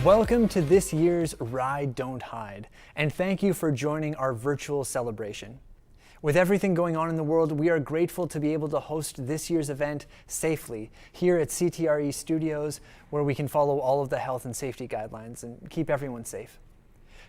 Welcome to this year's Ride Don't Hide, and thank you for joining our virtual celebration. With everything going on in the world, we are grateful to be able to host this year's event safely here at CTRE Studios, where we can follow all of the health and safety guidelines and keep everyone safe.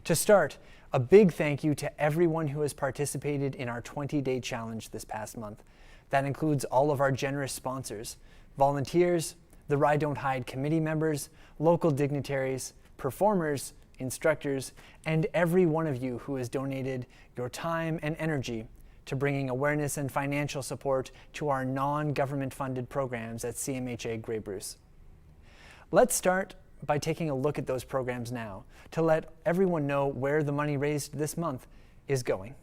To start, a big thank you to everyone who has participated in our 20-day challenge this past month. That includes all of our generous sponsors, volunteers, the Ride Don't Hide committee members, local dignitaries, performers, instructors, and every one of you who has donated your time and energy to bringing awareness and financial support to our non-government funded programs at CMHA Grey Bruce. Let's start by taking a look at those programs now to let everyone know where the money raised this month is going.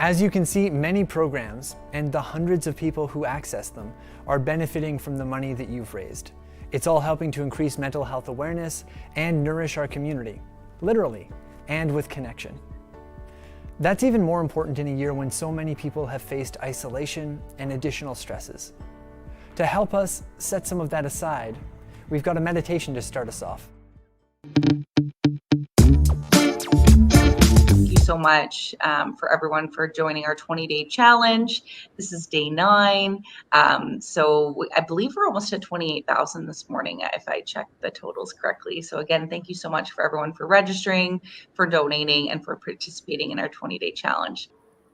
As you can see, many programs and the hundreds of people who access them are benefiting from the money that you've raised. It's all helping to increase mental health awareness and nourish our community, literally, and with connection. That's even more important in a year when so many people have faced isolation and additional stresses. To help us set some of that aside, we've got a meditation to start us off. Thank you so much for everyone for joining our 20-day challenge. This is day 9. So I believe we're almost at 28,000 this morning, if I checked the totals correctly. So again, thank you so much for everyone for registering, for donating, and for participating in our 20-day challenge.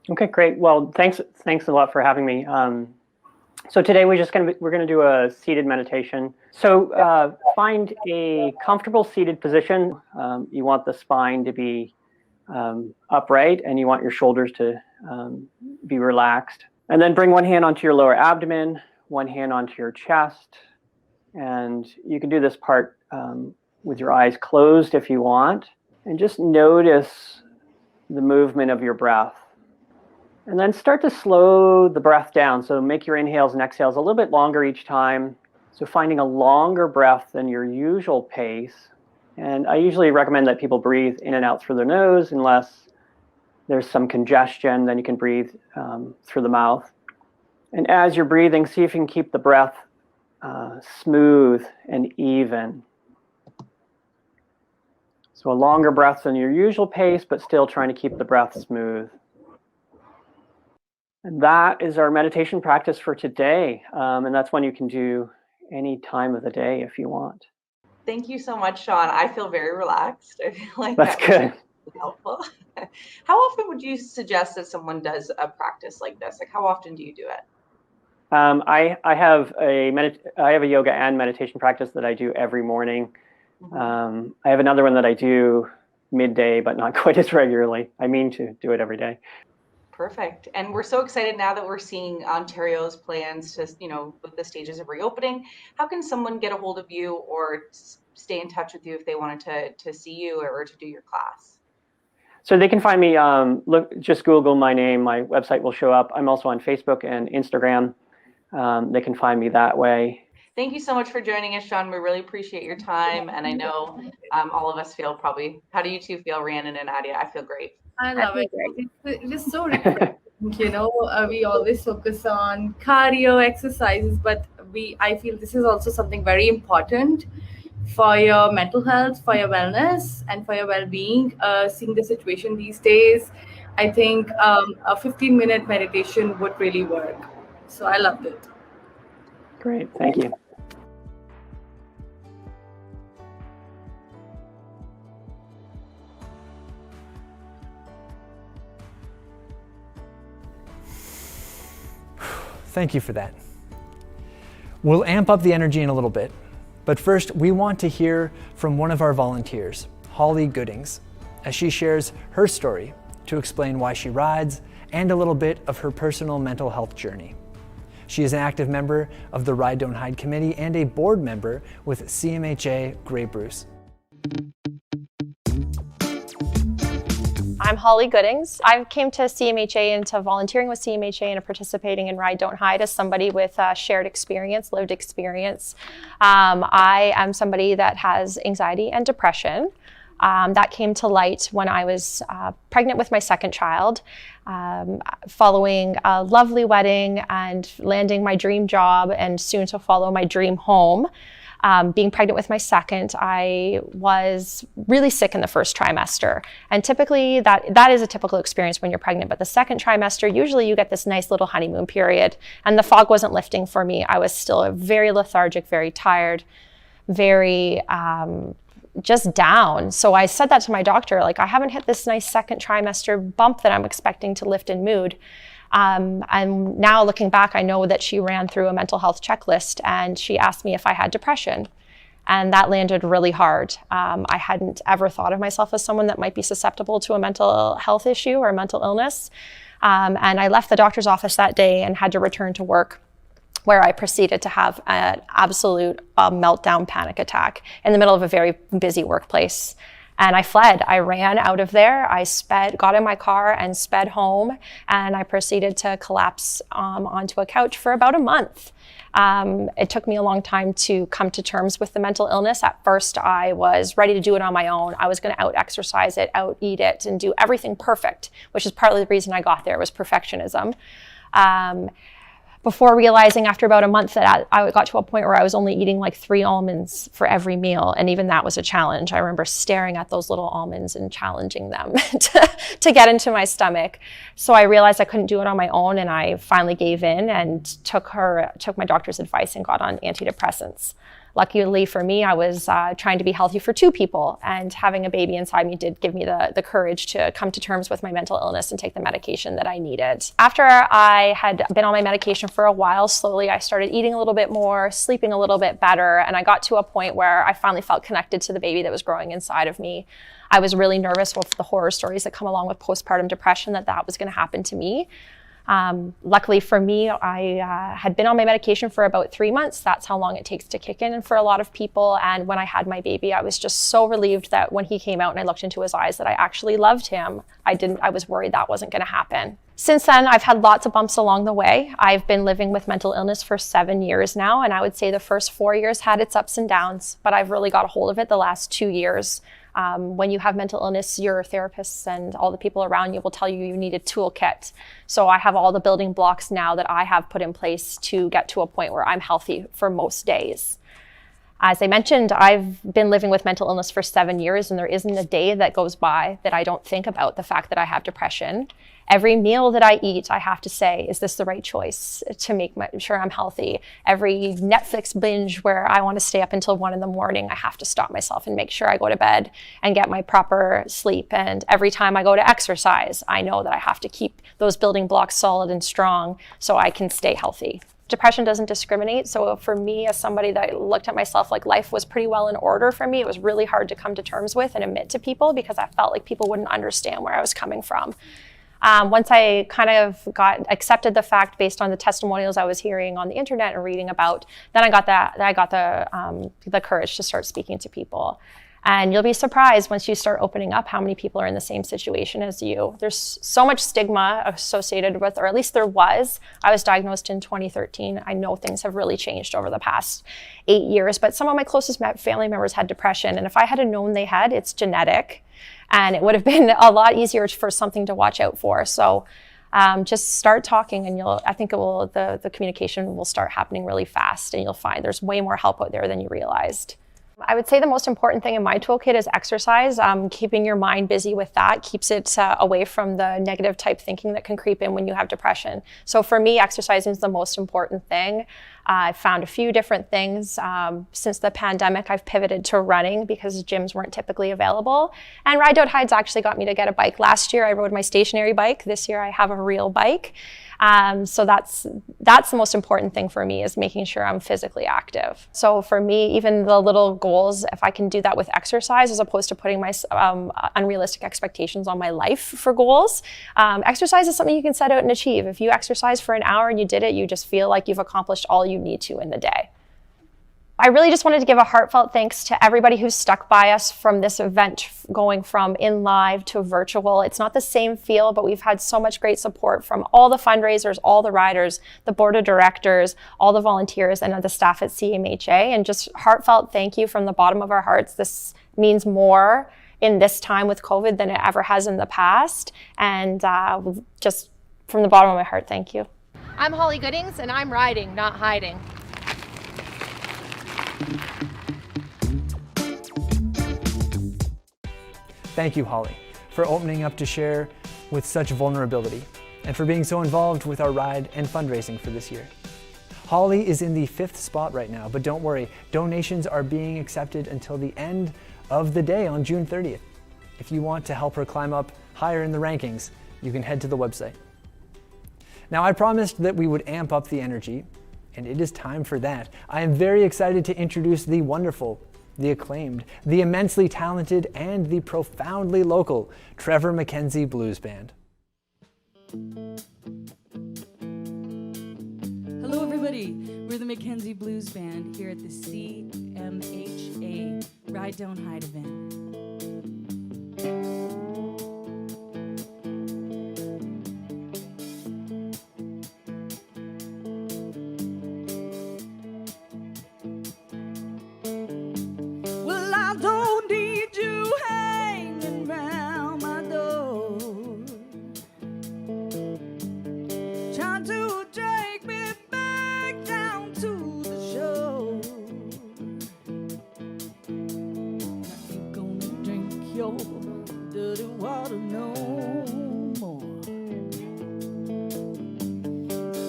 Okay, great. Well, thanks a lot for having me. So today we're going to do a seated meditation. So find a comfortable seated position. You want the spine to be upright, and you want your shoulders to be relaxed. And then bring one hand onto your lower abdomen, one hand onto your chest. And you can do this part with your eyes closed if you want. And just notice the movement of your breath. And then start to slow the breath down. So make your inhales and exhales a little bit longer each time. So finding a longer breath than your usual pace. And I usually recommend that people breathe in and out through their nose unless there's some congestion, then you can breathe through the mouth. And as you're breathing, see if you can keep the breath smooth and even. So a longer breath than your usual pace, but still trying to keep the breath smooth. And that is our meditation practice for today. And that's one you can do any time of the day if you want. Thank you so much, Sean. I feel very relaxed. I feel like that's good. Helpful. How often would you suggest that someone does a practice like this? Like, how often do you do it? I have a yoga and meditation practice that I do every morning. Mm-hmm. I have another one that I do midday, but not quite as regularly. I mean to do it every day. Perfect. And we're so excited now that we're seeing Ontario's plans to, with the stages of reopening. How can someone get a hold of you or stay in touch with you if they wanted to see you or to do your class? So they can find me, just Google my name, my website will show up. I'm also on Facebook and Instagram. They can find me that way. Thank you so much for joining us, Sean. We really appreciate your time. And I know all of us feel probably, how do you two feel, Rhiannon and Nadia? I feel great. I love it. It is so refreshing. We always focus on cardio exercises, but I feel this is also something very important for your mental health, for your wellness, and for your well-being. Seeing the situation these days, I think a 15-minute meditation would really work. So I loved it. Great, thank you. Thank you for that. We'll amp up the energy in a little bit, but first we want to hear from one of our volunteers, Holly Goodings, as she shares her story to explain why she rides and a little bit of her personal mental health journey. She is an active member of the Ride Don't Hide committee and a board member with CMHA Grey Bruce. I'm Holly Goodings. I came to CMHA and to volunteering with CMHA and participating in Ride Don't Hide as somebody with shared experience, lived experience. I am somebody that has anxiety and depression. That came to light when I was pregnant with my second child, following a lovely wedding and landing my dream job and soon to follow my dream home. Being pregnant with my second, I was really sick in the first trimester. And typically that is a typical experience when you're pregnant. But the second trimester, usually you get this nice little honeymoon period. And the fog wasn't lifting for me. I was still very lethargic, very tired, very just down. So I said that to my doctor, like, I haven't hit this nice second trimester bump that I'm expecting to lift in mood. And now looking back, I know that she ran through a mental health checklist and she asked me if I had depression. And that landed really hard. I hadn't ever thought of myself as someone that might be susceptible to a mental health issue or a mental illness. And I left the doctor's office that day and had to return to work, where I proceeded to have an absolute meltdown panic attack in the middle of a very busy workplace. And I fled. I ran out of there. I got in my car and sped home, and I proceeded to collapse onto a couch for about a month. It took me a long time to come to terms with the mental illness. At first, I was ready to do it on my own. I was going to out-exercise it, out-eat it, and do everything perfect, which is partly the reason I got there, was perfectionism. Before realizing after about a month that I got to a point where I was only eating like 3 almonds for every meal. And even that was a challenge. I remember staring at those little almonds and challenging them to get into my stomach. So I realized I couldn't do it on my own, and I finally gave in and took my doctor's advice and got on antidepressants. Luckily for me, I was trying to be healthy for 2 people, and having a baby inside me did give me the courage to come to terms with my mental illness and take the medication that I needed. After I had been on my medication for a while, slowly I started eating a little bit more, sleeping a little bit better, and I got to a point where I finally felt connected to the baby that was growing inside of me. I was really nervous with the horror stories that come along with postpartum depression, that was going to happen to me. Luckily for me, I had been on my medication for about 3 months. That's how long it takes to kick in for a lot of people. And when I had my baby, I was just so relieved that when he came out and I looked into his eyes that I actually loved him. I was worried that wasn't going to happen. Since then, I've had lots of bumps along the way. I've been living with mental illness for 7 years now, and I would say the first 4 years had its ups and downs, but I've really got a hold of it the last 2 years. When you have mental illness, your therapists and all the people around you will tell you need a toolkit. So I have all the building blocks now that I have put in place to get to a point where I'm healthy for most days. As I mentioned, I've been living with mental illness for 7 years, and there isn't a day that goes by that I don't think about the fact that I have depression. Every meal that I eat, I have to say, is this the right choice to make sure I'm healthy? Every Netflix binge where I want to stay up until 1 a.m, I have to stop myself and make sure I go to bed and get my proper sleep. And every time I go to exercise, I know that I have to keep those building blocks solid and strong so I can stay healthy. Depression doesn't discriminate. So for me, as somebody that looked at myself like life was pretty well in order for me, it was really hard to come to terms with and admit to people because I felt like people wouldn't understand where I was coming from. Once I kind of accepted the fact based on the testimonials I was hearing on the internet and reading about, then I got the courage to start speaking to people. And you'll be surprised once you start opening up how many people are in the same situation as you. There's so much stigma associated with, or at least there was. I was diagnosed in 2013. I know things have really changed over the past 8 years, but some of my closest family members had depression. And if I had known they had, it's genetic. And it would have been a lot easier for something to watch out for. So just start talking, and the communication will start happening really fast, and you'll find there's way more help out there than you realized. I would say the most important thing in my toolkit is exercise. Keeping your mind busy with that keeps it away from the negative type thinking that can creep in when you have depression. So for me, exercising is the most important thing. I've found a few different things. Since the pandemic, I've pivoted to running because gyms weren't typically available. And Ride Don't Hide's actually got me to get a bike. Last year, I rode my stationary bike. This year, I have a real bike. So that's the most important thing for me, is making sure I'm physically active. So for me, even the little goals, if I can do that with exercise as opposed to putting my unrealistic expectations on my life for goals, exercise is something you can set out and achieve. If you exercise for an hour and you did it, you just feel like you've accomplished all you need to in the day. I really just wanted to give a heartfelt thanks to everybody who's stuck by us from this event, going from in live to virtual. It's not the same feel, but we've had so much great support from all the fundraisers, all the riders, the board of directors, all the volunteers, and the staff at CMHA. And just heartfelt thank you from the bottom of our hearts. This means more in this time with COVID than it ever has in the past. And just from the bottom of my heart, thank you. I'm Holly Goodings, and I'm riding, not hiding. Thank you, Holly, for opening up to share with such vulnerability and for being so involved with our ride and fundraising for this year. Holly is in the 5th spot right now, but don't worry, donations are being accepted until the end of the day on June 30th. If you want to help her climb up higher in the rankings, you can head to the website. Now, I promised that we would amp up the energy, and it is time for that. I am very excited to introduce the wonderful, the acclaimed, the immensely talented, and the profoundly local Trevor Mackenzie Blues Band. Hello everybody, we're the Mackenzie Blues Band here at the CMHA Ride Don't Hide event. trying to drag me back down to the shore. I ain't gonna drink your dirty water no more.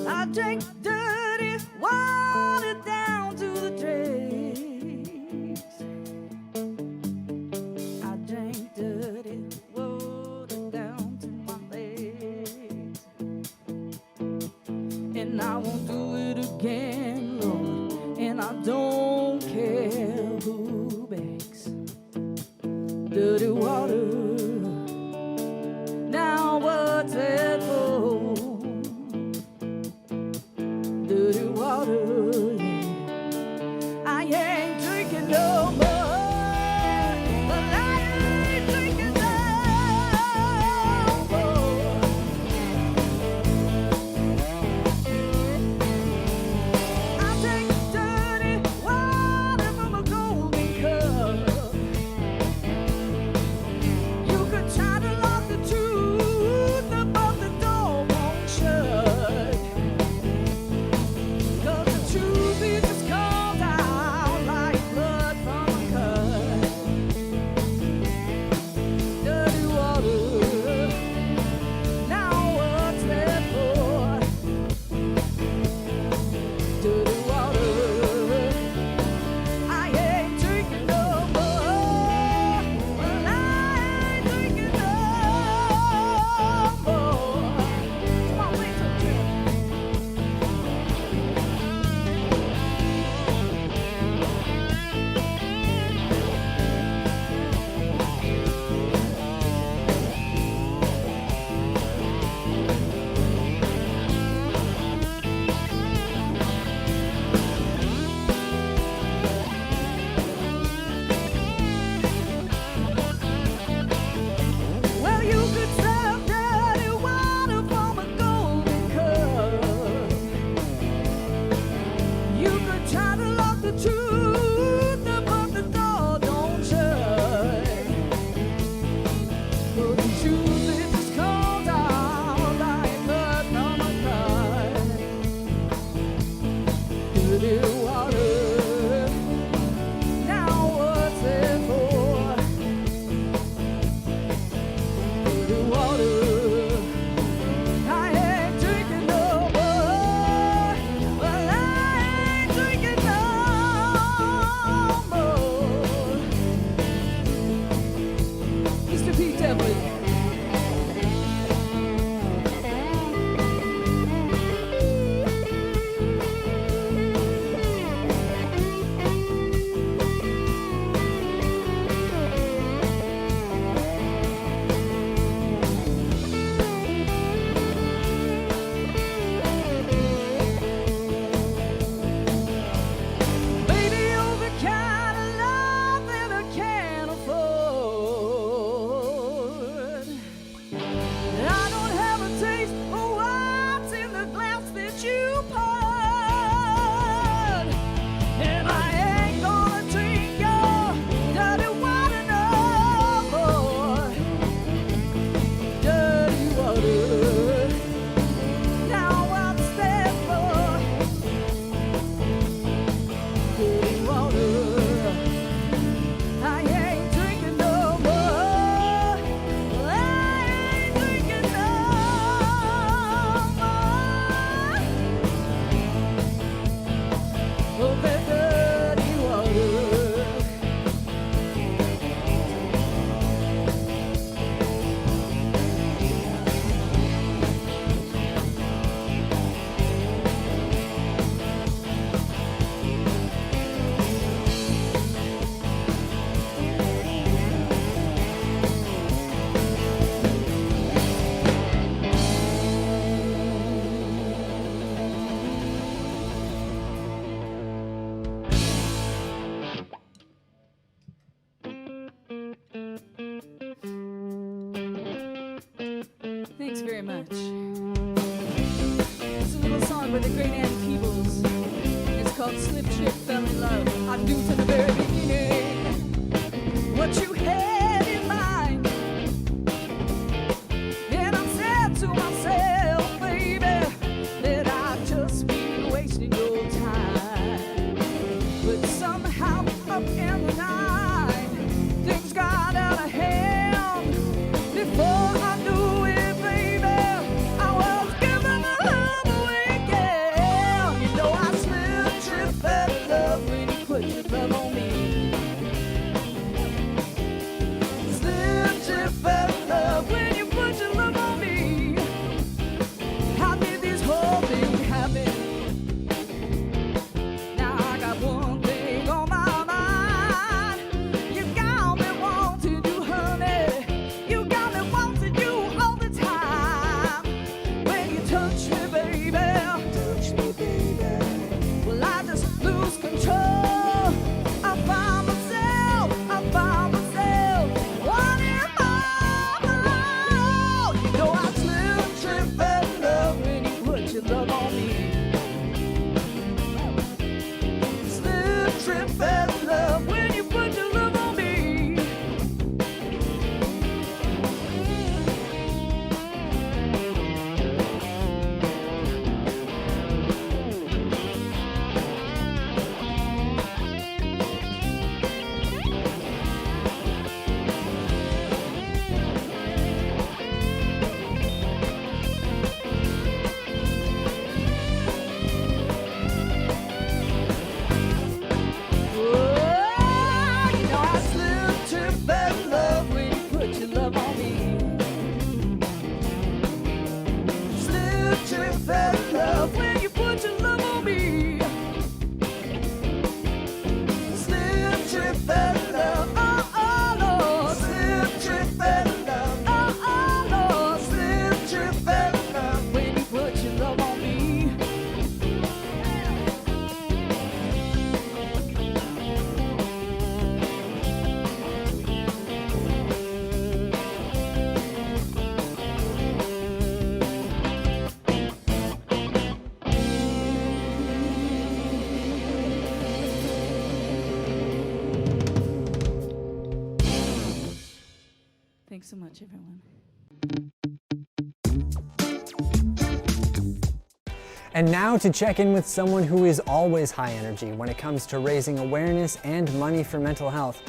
I drank dirty water down to the dregs. I drank dirty water down to my legs. And I won't do it again, Lord. And I don't care who begs. Dirty water. Now what's it for? Dirty water, yeah. I ain't drinking no more. Well, I ain't drinking no more. I take dirty water from a golden cup. You could try to lock the truth, but the door won't shut. 'Cause the truth is just comes out like blood from a cut. Dirty water. Now what's that for? Dirty water. I ain't drinking no more. Well, I ain't drinking no more. Come on, wait till drink. Well, you could serve dirty water from a golden cup. You could try to lock the truth, but the door don't shut. But the truth it just comes out like blood from a cut. Dirty water. Now what's it for? Dirty water. I ain't drinking no more. Well, I ain't drinking no more. Mr. Pete Devlin. Baby, you're the kind of love that I can't afford. I don't have a taste for what's in the glass that you poured. And I ain't gonna drink your dirty water no more. Dirty water. Now what's that for? Dirty water. I ain't drinking no more. I ain't drinking no more. Oh, that dirty water. Thanks very much. It's a little song by the great Ann Peebles. It's called Slip Chick Fell in Love. I knew from the very beginning what you had in mind. And I said to myself, baby, so much, everyone. And now to check in with someone who is always high energy when it comes to raising awareness and money for mental health.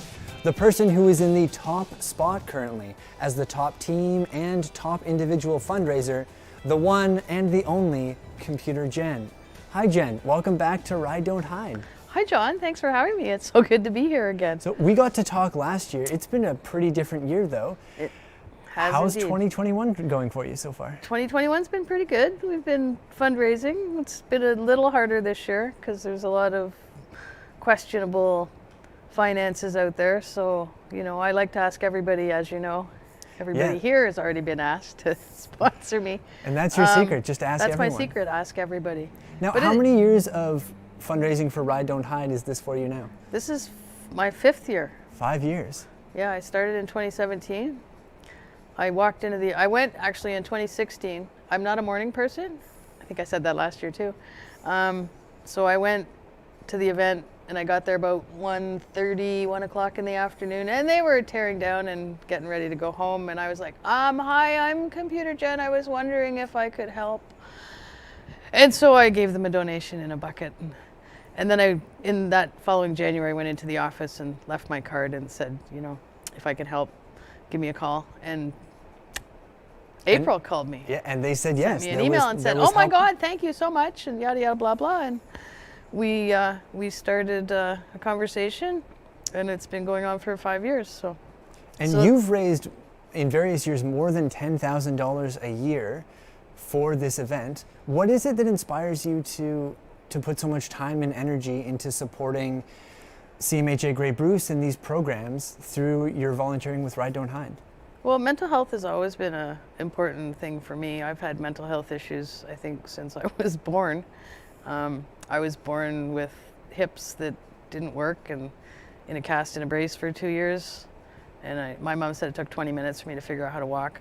The person who is in the top spot currently as the top team and top individual fundraiser, the one and the only Computer Jen. Hi Jen, welcome back to Ride Don't Hide. Hi John, thanks for having me. It's so good to be here again. So we got to talk last year. It's been a pretty different year though. It has How's indeed. 2021 going for you so far? 2021's been pretty good. We've been fundraising. It's been a little harder this year because there's a lot of questionable finances out there. So, you know, I like to ask everybody, as you know, everybody here has already been asked to sponsor me. And that's your secret, just ask everyone. That's my secret, ask everybody. Now, But how many years of fundraising for Ride Don't Hide is this for you now? This is my 5th year. 5 years. Yeah, I started in 2017. I went actually in 2016. I'm not a morning person. I think I said that last year too. So I went to the event and I got there about 1:30, 1 o'clock in the afternoon, and they were tearing down and getting ready to go home. And I was like, hi, I'm Computer Jen. I was wondering if I could help. And so I gave them a donation in a bucket. And then in that following January, went into the office and left my card and said, you know, if I could help, give me a call. And April called me. Yeah, and they said yes. Sent me an email and said, oh my God, thank you so much, and yada, yada, blah, blah. And we started a conversation, and it's been going on for 5 years. So. And you've raised, in various years, more than $10,000 a year for this event. What is it that inspires you to put so much time and energy into supporting CMHA Grey Bruce and these programs through your volunteering with Ride Don't Hide? Well, mental health has always been an important thing for me. I've had mental health issues, I think, since I was born. I was born with hips that didn't work and in a cast and a brace for 2 years. And my mom said it took 20 minutes for me to figure out how to walk.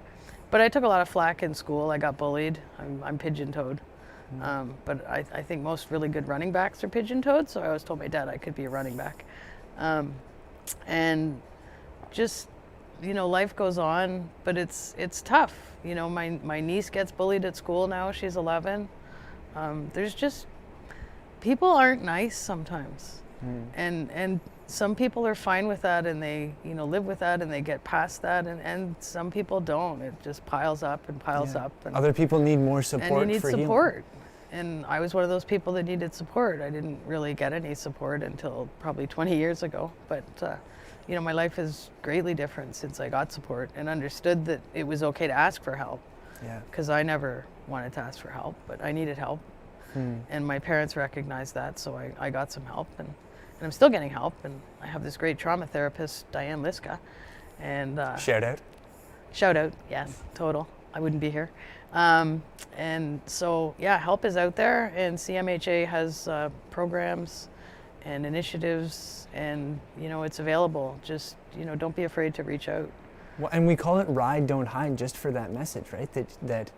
But I took a lot of flack in school. I got bullied. I'm pigeon-toed. But I think most really good running backs are pigeon-toed, so I always told my dad I could be a running back. And just, you know, life goes on, but it's tough. You know, my niece gets bullied at school now. She's 11. There's just, people aren't nice sometimes. And some people are fine with that and they, you know, live with that and they get past that, and some people don't. It just piles up and piles up. And other people need more support. And you need for support. Healing. And I was one of those people that needed support. I didn't really get any support until probably 20 years ago. But, you know, my life is greatly different since I got support and understood that it was okay to ask for help. Yeah. Because I never wanted to ask for help, but I needed help. And my parents recognized that, so I got some help. And I'm still getting help. And I have this great trauma therapist, Diane Liska. And shout out. Shout out, yes, total. I wouldn't be here. And so, yeah, help is out there, and CMHA has programs and initiatives, and, you know, it's available. Just, you know, don't be afraid to reach out. Well, and we call it Ride Don't Hide just for that message, right? That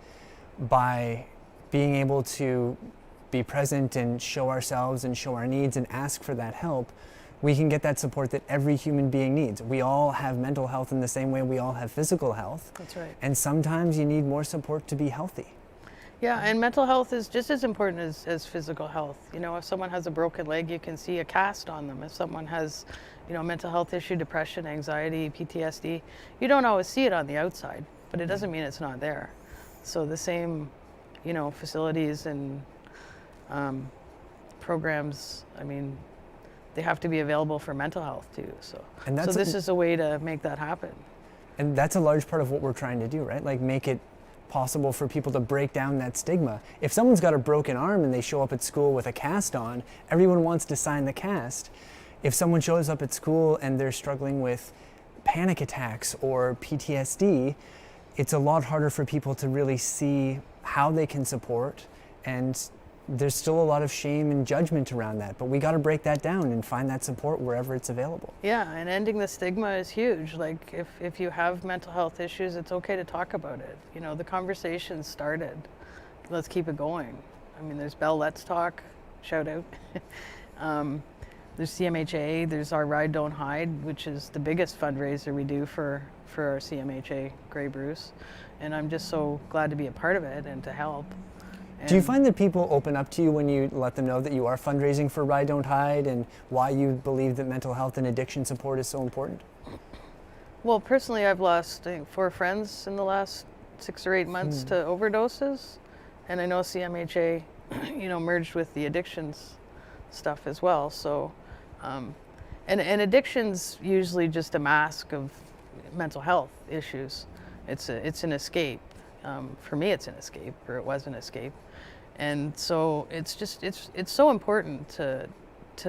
by being able to be present and show ourselves and show our needs and ask for that help, we can get that support that every human being needs. We all have mental health in the same way we all have physical health. That's right. And sometimes you need more support to be healthy. Yeah, and mental health is just as important as physical health. You know, if someone has a broken leg, you can see a cast on them. If someone has, you know, mental health issue, depression, anxiety, PTSD, you don't always see it on the outside, but it doesn't mean it's not there. So the same, you know, facilities and programs, I mean, they have to be available for mental health too. So this is a way to make that happen. And that's a large part of what we're trying to do, right? Like make it possible for people to break down that stigma. If someone's got a broken arm and they show up at school with a cast on, everyone wants to sign the cast. If someone shows up at school and they're struggling with panic attacks or PTSD, it's a lot harder for people to really see how they can support, and there's still a lot of shame and judgment around that, but we got to break that down and find that support wherever it's available. Yeah, and ending the stigma is huge. Like if you have mental health issues, it's okay to talk about it. You know, the conversation started. Let's keep it going. I mean, there's Bell Let's Talk, shout out. there's CMHA, there's our Ride Don't Hide, which is the biggest fundraiser we do for our CMHA Grey Bruce. And I'm just so glad to be a part of it and to help. Do you find that people open up to you when you let them know that you are fundraising for Ride Don't Hide and why you believe that mental health and addiction support is so important? Well, personally, I've lost, I think, 4 friends in the last 6 or 8 months to overdoses. And I know CMHA, merged with the addictions stuff as well. So, and addiction's usually just a mask of mental health issues. It's an escape. For me, it's an escape, or it was an escape. And so it's so important to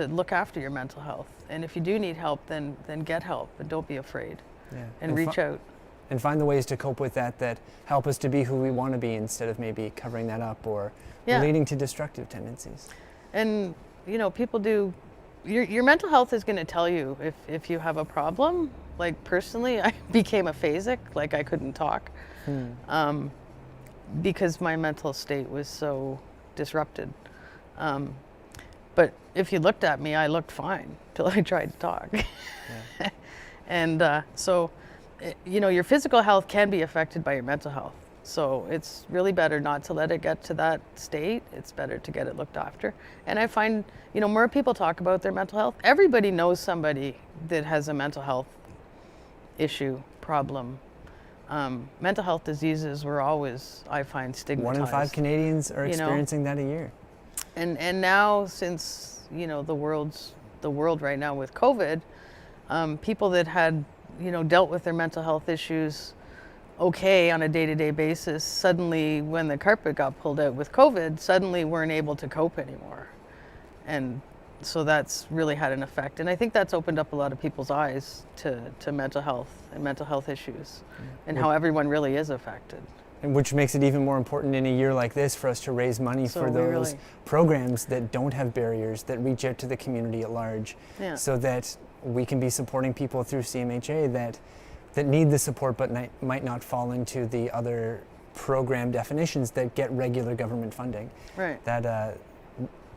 look after your mental health. And if you do need help, then get help, but don't be afraid. Yeah. And reach out. And find the ways to cope with that help us to be who we want to be instead of maybe covering that up or leading to destructive tendencies. And, people do, your mental health is going to tell you if you have a problem. Like personally, I became aphasic, like I couldn't talk. Because my mental state was so disrupted. But if you looked at me, I looked fine till I tried to talk. Yeah. And so, your physical health can be affected by your mental health. So it's really better not to let it get to that state. It's better to get it looked after. And I find, more people talk about their mental health. Everybody knows somebody that has a mental health issue, problem. Mental health diseases were always, I find, stigmatized. 1 in 5 Canadians are experiencing that a year. And now, since the world right now with COVID, people that had dealt with their mental health issues okay on a day-to-day basis, suddenly when the carpet got pulled out with COVID, suddenly weren't able to cope anymore. And so that's really had an effect. And I think that's opened up a lot of people's eyes to mental health and mental health issues and how everyone really is affected. And which makes it even more important in a year like this for us to raise money for those programs that don't have barriers, that reach out to the community at large, so that we can be supporting people through CMHA that need the support but might not fall into the other program definitions that get regular government funding. Right.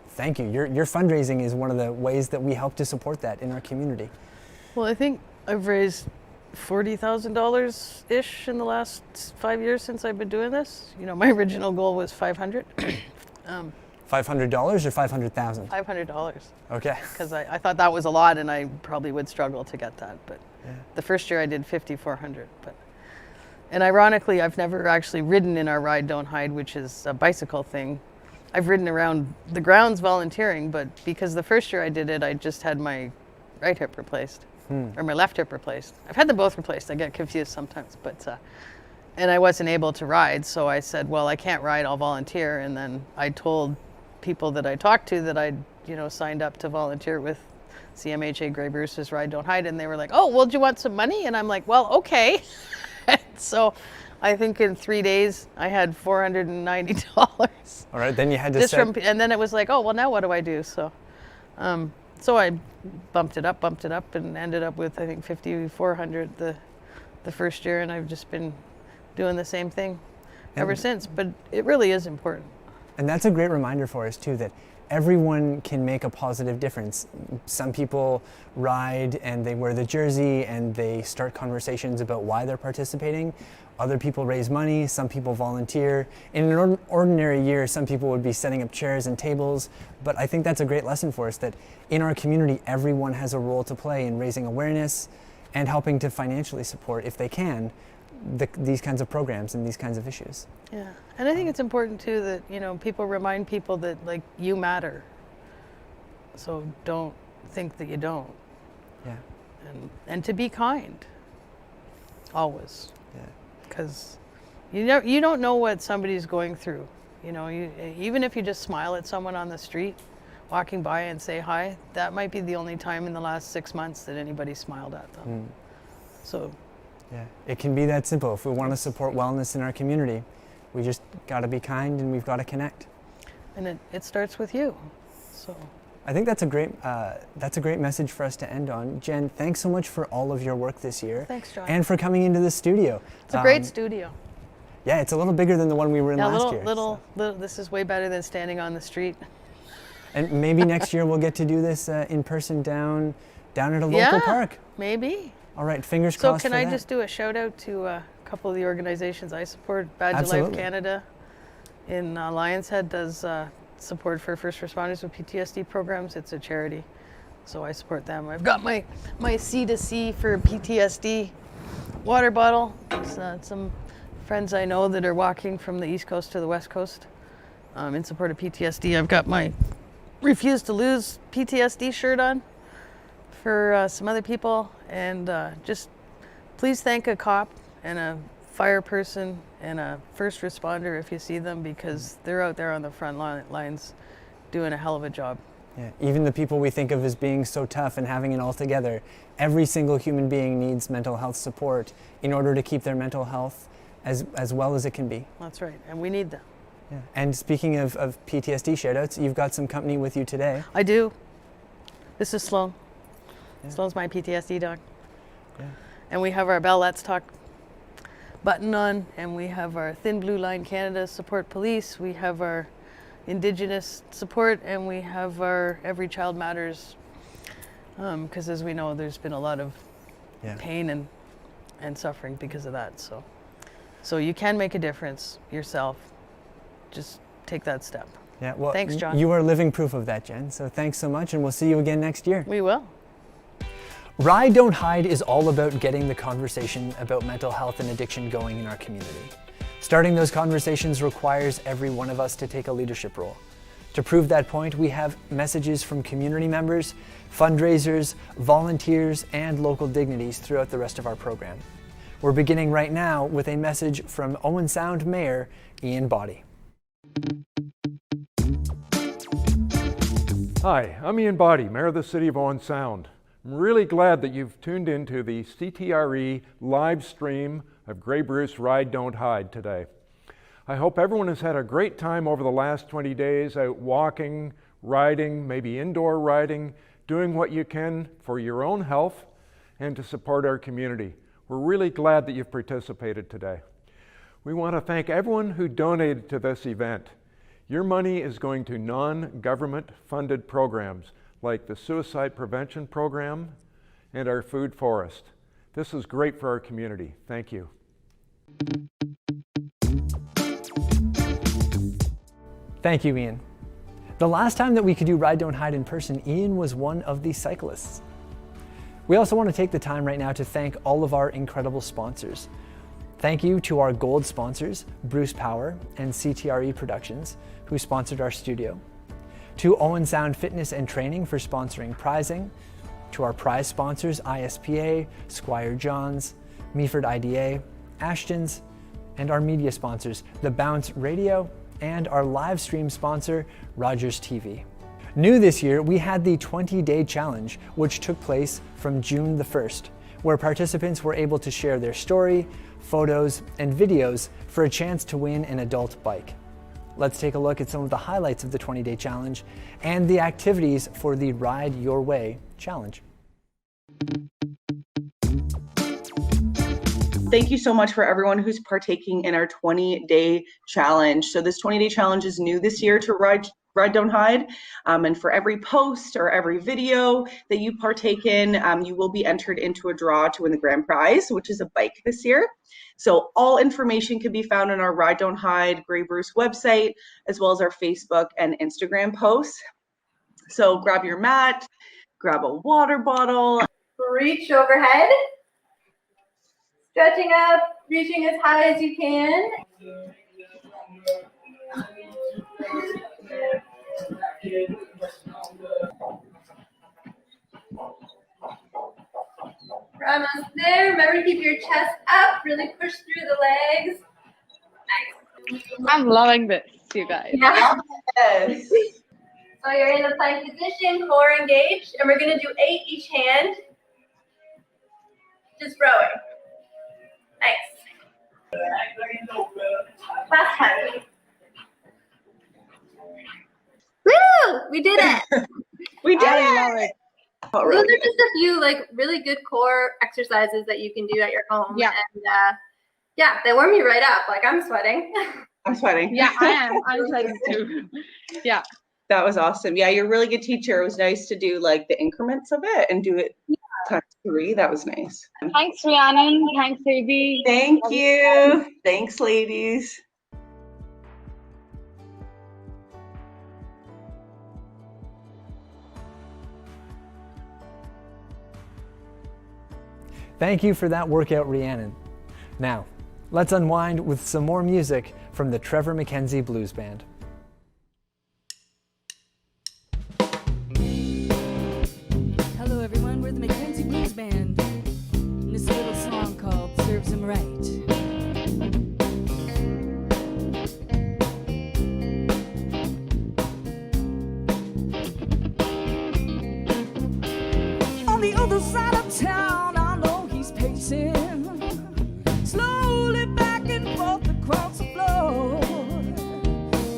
Thank you. Your fundraising is one of the ways that we help to support that in our community. Well, I think I've raised $40,000-ish in the last 5 years since I've been doing this. My original goal was $500. $500 or $500,000? $500. Okay. Because I thought that was a lot, and I probably would struggle to get that. But the first year I did $5,400. And ironically, I've never actually ridden in our Ride Don't Hide, which is a bicycle thing. I've ridden around the grounds volunteering, but because the first year I did it, I just had my right hip replaced, or my left hip replaced. I've had them both replaced. I get confused sometimes, but and I wasn't able to ride, so I said, well, I can't ride, I'll volunteer. And then I told people that I talked to that I'd signed up to volunteer with CMHA Grey Bruce's Ride Don't Hide, and they were like, oh, well, do you want some money? And I'm like, well, okay. So I think in 3 days I had $490. All right, then you had to and then it was like, oh, well, now what do I do? So so I bumped it up, and ended up with, I think, $5,400 the first year, and I've just been doing the same thing ever since. But it really is important. And that's a great reminder for us too, that everyone can make a positive difference. Some people ride and they wear the jersey and they start conversations about why they're participating. Other people raise money, some people volunteer. In an ordinary year, some people would be setting up chairs and tables, but I think that's a great lesson for us that in our community, everyone has a role to play in raising awareness and helping to financially support, if they can, these kinds of programs and these kinds of issues. Yeah, and I think it's important too that, people remind people that, like, you matter. So don't think that you don't. Yeah. And to be kind, always. Yeah. Because you don't know what somebody's going through. Even if you just smile at someone on the street, walking by and say hi, that might be the only time in the last 6 months that anybody smiled at them. So. Yeah, it can be that simple. If we want to support wellness in our community, we just got to be kind and we've got to connect. And it starts with you. So. I think that's a great message for us to end on. Jen, thanks so much for all of your work this year. Thanks, John. And for coming into the studio. It's a great studio. Yeah, it's a little bigger than the one we were in last year. This is way better than standing on the street. And maybe next year we'll get to do this in person down at a local park. Maybe. All right, fingers So crossed. can for I that. just do a shout out to a couple of the organizations I support? Badge of Life Absolutely. Canada in Lions Head does support for first responders with PTSD programs. It's a charity, so I support them. I've got my C2C for PTSD water bottle. It's, some friends I know that are walking from the East Coast to the West Coast in support of PTSD. I've got my Refuse to Lose PTSD shirt on for some other people, and just please thank a cop and a fire person and a first responder if you see them, because they're out there on the front lines doing a hell of a job. Yeah, even the people we think of as being so tough and having it all together, every single human being needs mental health support in order to keep their mental health as well as it can be. That's right, and we need them. Yeah. And speaking of PTSD shoutouts, you've got some company with you today. I do. This is Sloan. Yeah. Sloan's my PTSD dog. Yeah. And we have our Bell Let's Talk button on, and we have our Thin Blue Line Canada Support Police, we have our Indigenous support, and we have our Every Child Matters, because as we know, there's been a lot of pain and suffering because of that. So you can make a difference yourself. Just take that step. Yeah, well, thanks, John. You are living proof of that, Jen. So thanks so much, and we'll see you again next year. We will. Ride Don't Hide is all about getting the conversation about mental health and addiction going in our community. Starting those conversations requires every one of us to take a leadership role. To prove that point, we have messages from community members, fundraisers, volunteers, and local dignitaries throughout the rest of our program. We're beginning right now with a message from Owen Sound Mayor Ian Boddy. Hi, I'm Ian Boddy, Mayor of the City of Owen Sound. I'm really glad that you've tuned into the CTRE live stream of Grey Bruce Ride Don't Hide today. I hope everyone has had a great time over the last 20 days out walking, riding, maybe indoor riding, doing what you can for your own health and to support our community. We're really glad that you've participated today. We want to thank everyone who donated to this event. Your money is going to non-government funded programs like the Suicide Prevention Program and our Food Forest. This is great for our community. Thank you. Thank you, Ian. The last time that we could do Ride Don't Hide in person, Ian was one of the cyclists. We also want to take the time right now to thank all of our incredible sponsors. Thank you to our gold sponsors, Bruce Power and CTRE Productions, who sponsored our studio. To Owen Sound Fitness and Training for sponsoring prizing. To our prize sponsors, ISPA, Squire Johns, Meaford IDA, Ashton's, and our media sponsors, The Bounce Radio, and our live stream sponsor, Rogers TV. New this year, we had the 20-day challenge, which took place from June the 1st, where participants were able to share their story, photos, and videos for a chance to win an adult bike. Let's take a look at some of the highlights of the 20-day challenge and the activities for the Ride Your Way challenge. Thank you so much for everyone who's partaking in our 20-day challenge. So this 20-day challenge is new this year to Ride Don't Hide. And for every post or every video that you partake in, you will be entered into a draw to win the grand prize, which is a bike this year. So all information can be found on our Ride Don't Hide Grey Bruce website, as well as our Facebook and Instagram posts. So grab your mat, grab a water bottle. Reach overhead. Stretching up, reaching as high as you can. We're almost there. Remember to keep your chest up, really push through the legs. Nice. I'm loving this, you guys. Yeah. Yes. So you're in the plank position, core engaged, and we're going to do 8 each hand. Just rowing. Nice. Last time. Woo! We did it. We did I love it. Those are just a few like really good core exercises that you can do at your home. Yeah. And yeah, they warm you right up. Like I'm sweating. I'm sweating. Yeah, I am. I'm sweating too. Yeah. That was awesome. Yeah, you're a really good teacher. It was nice to do like the increments of it and do it times 3. That was nice. Thanks, Rhiannon. Thanks, AB. Thank you. Thanks, ladies. Thank you for that workout, Rhiannon. Now, let's unwind with some more music from the Trevor Mackenzie Blues Band. Hello everyone, we're the Mackenzie Blues Band. And this little song called Serves Him Right. On the other side of town, I know he's pacing slowly back and forth across the floor.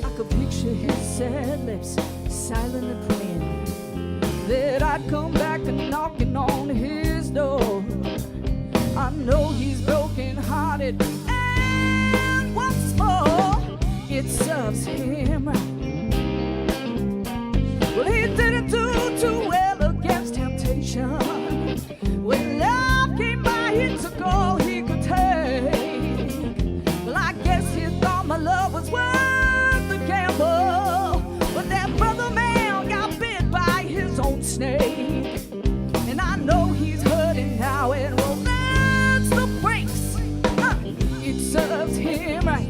I could picture his sad lips silently praying that I'd come back and knocking on his door. I know he's broken hearted, and what's more, it serves him right. Well, he didn't do too well against temptation. When love came by, he took all he could take. Well, I guess he thought my love was worth the gamble, but that brother man got bit by his own snake. And I know he's hurting now, and well, that's the breaks. It serves him right.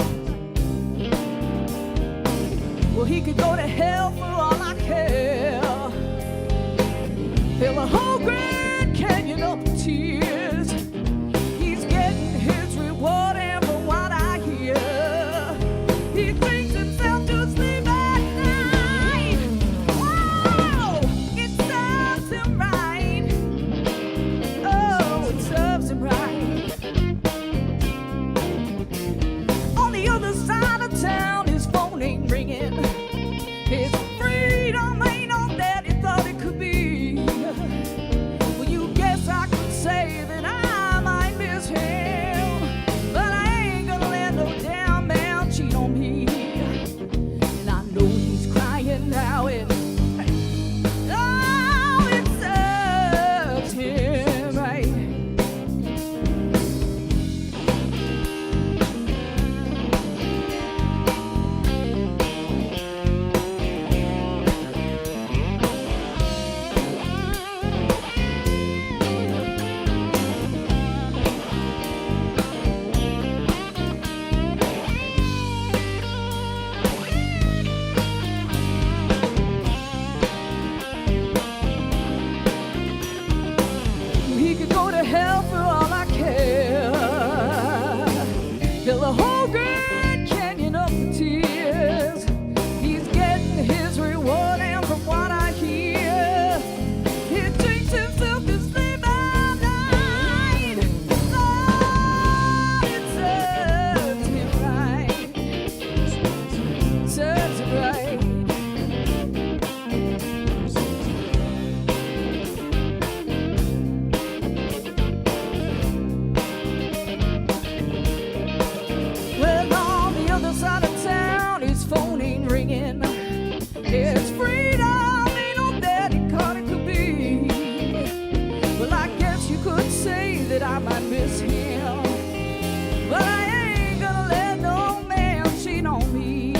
Well, he could go to hell for all I care. Fill a whole Grand Canyon up with tears. He's getting his reward, and from what I hear, he drinks himself to sleep at night. Whoa, it serves him right. Oh, it serves him right. On the other side of town, his phone ain't ringing. His freedom ain't all that he thought it could be. Well, you guess I could say that I might miss him, but I ain't gonna let no damn man cheat on me. And I know he's crying now, and oh, it serves him right. He could go to hell for all I care. Fill a whole Grand Canyon up with tears. He's getting his reward, and from what I hear, he drinks himself to sleep at night. Oh, it serves him right. Serves him right. Well, on the other side of town, his phone ain't ringing. His freedom ain't all that he thought it could be. Well, I guess you could say that I might miss him, but I ain't gonna let no man cheat on me.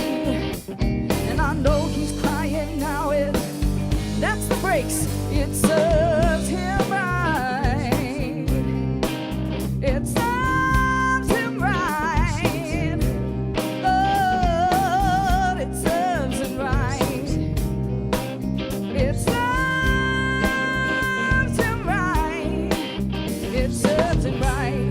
And I know he's crying now, and that's the breaks. It serves him right. It serves him right. Oh, it serves him right. It serves him right. It serves him right.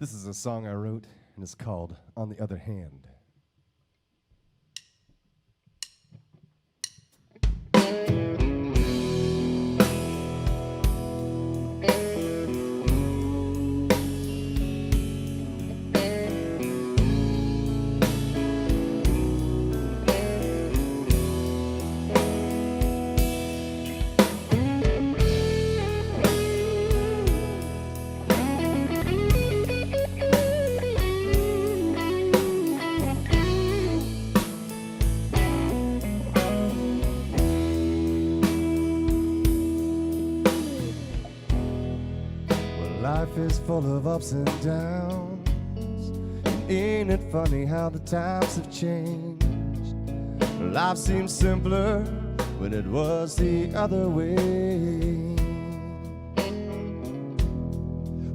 This is a song I wrote, and it's called On the Other Hand. Life is full of ups and downs. And ain't it funny how the times have changed? Life seems simpler when it was the other way.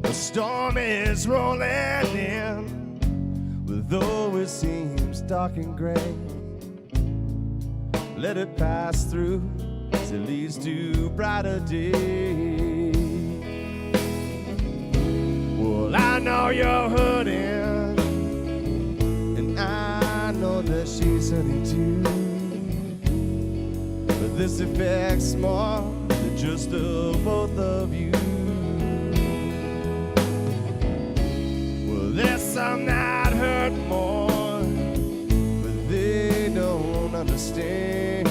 The storm is rolling in, though it seems dark and gray. Let it pass through as it leads to brighter days. Well, I know you're hurting, and I know that she's hurting too. But this affects more than just the both of you. Well, there's some that hurt more, but they don't understand.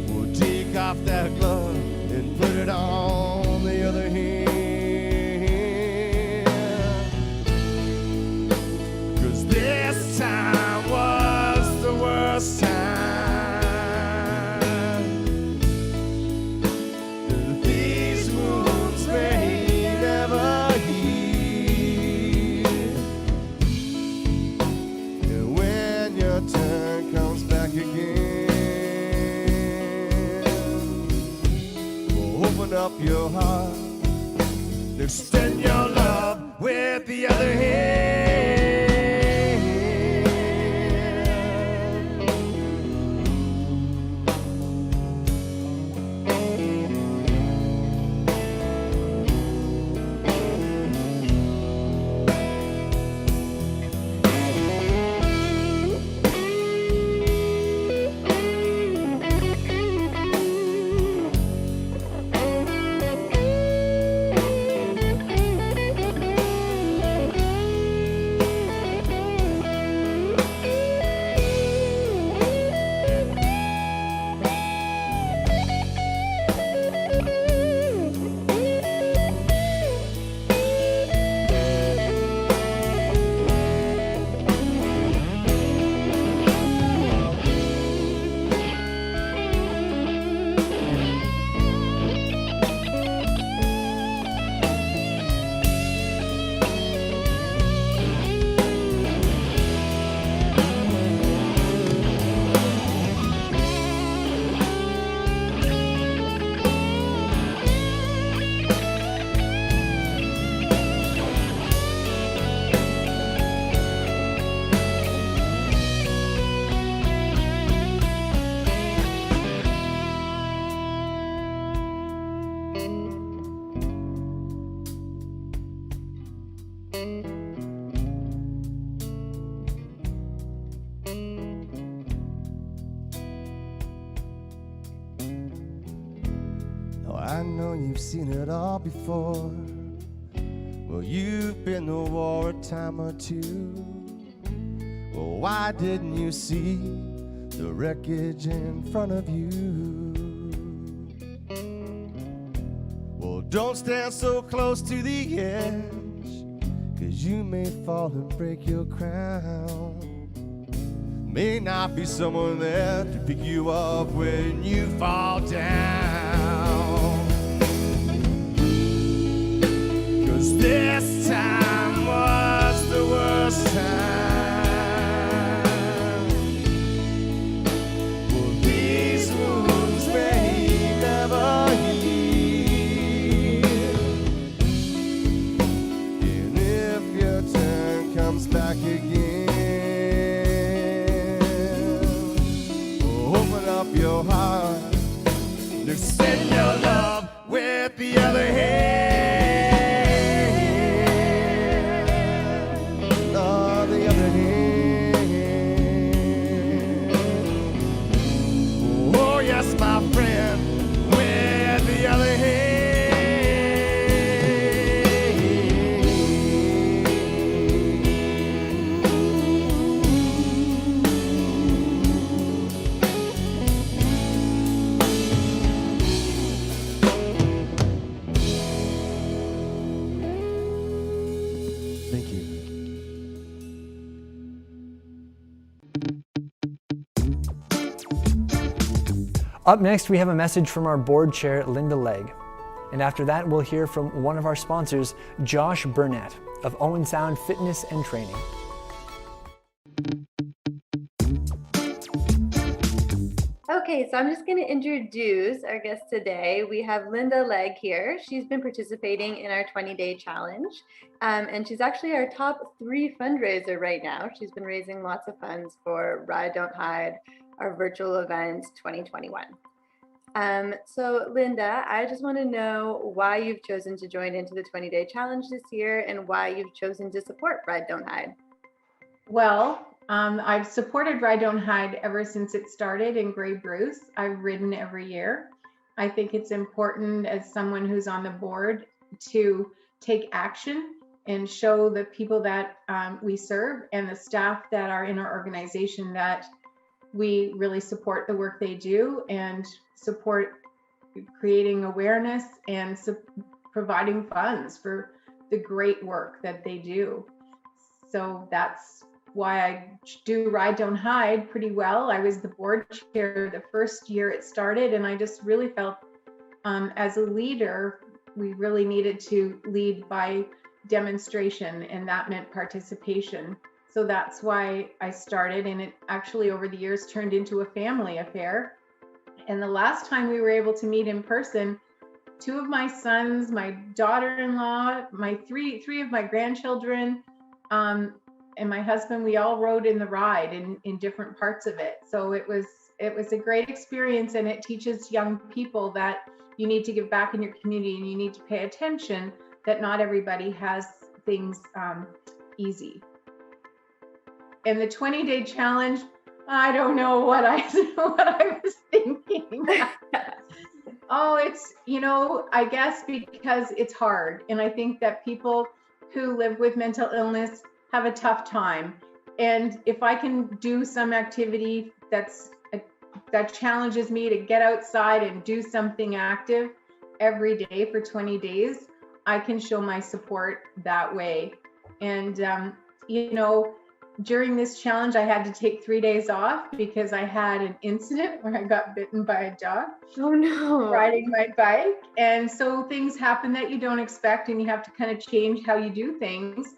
Well, take off that glove and put it on the other hand. 'Cause this time was the worst time. These wounds may never heal. And when your turn comes back again, open up your heart, extend your love with the other hand. I know you've seen it all before. Well, you've been to war a time or two. Well, why didn't you see the wreckage in front of you? Well, don't stand so close to the edge, 'cause you may fall and break your crown. May not be someone there to pick you up when you fall down. 'Cause this time was the worst time. Well, these wounds may never heal. And if your turn comes back again, open up your heart, extend your love with the other hand. My friend, with the other Thank you. Up next, we have a message from our board chair, Linda Legg. And after that, we'll hear from one of our sponsors, Josh Burnett of Owen Sound Fitness and Training. Okay, so I'm just going to introduce our guest today. We have Linda Legg here. She's been participating in our 20-day challenge, and she's actually our top 3 fundraiser right now. She's been raising lots of funds for Ride Don't Hide, our virtual event 2021. So Linda, I just want to know why you've chosen to join into the 20-day challenge this year and why you've chosen to support Ride Don't Hide. Well, I've supported Ride Don't Hide ever since it started in Grey Bruce. I've ridden every year. I think it's important as someone who's on the board to take action and show the people that we serve and the staff that are in our organization that we really support the work they do and support creating awareness and providing funds for the great work that they do. So that's why I do Ride Don't Hide pretty well. I was the board chair the first year it started, and I just really felt as a leader, we really needed to lead by demonstration, and that meant participation. So that's why I started, and it actually over the years turned into a family affair. And the last time we were able to meet in person, 2 of my sons, my daughter-in-law, my three of my grandchildren, and my husband, we all rode in the ride in different parts of it. So it was a great experience, and it teaches young people that you need to give back in your community and you need to pay attention that not everybody has things easy. And the 20-day challenge, I don't know what I was thinking. Oh, it's, I guess because it's hard. And I think that people who live with mental illness have a tough time. And if I can do some activity that challenges me to get outside and do something active every day for 20 days, I can show my support that way. And, during this challenge, I had to take 3 days off because I had an incident where I got bitten by a dog. Oh no. Riding my bike. And so things happen that you don't expect, and you have to kind of change how you do things.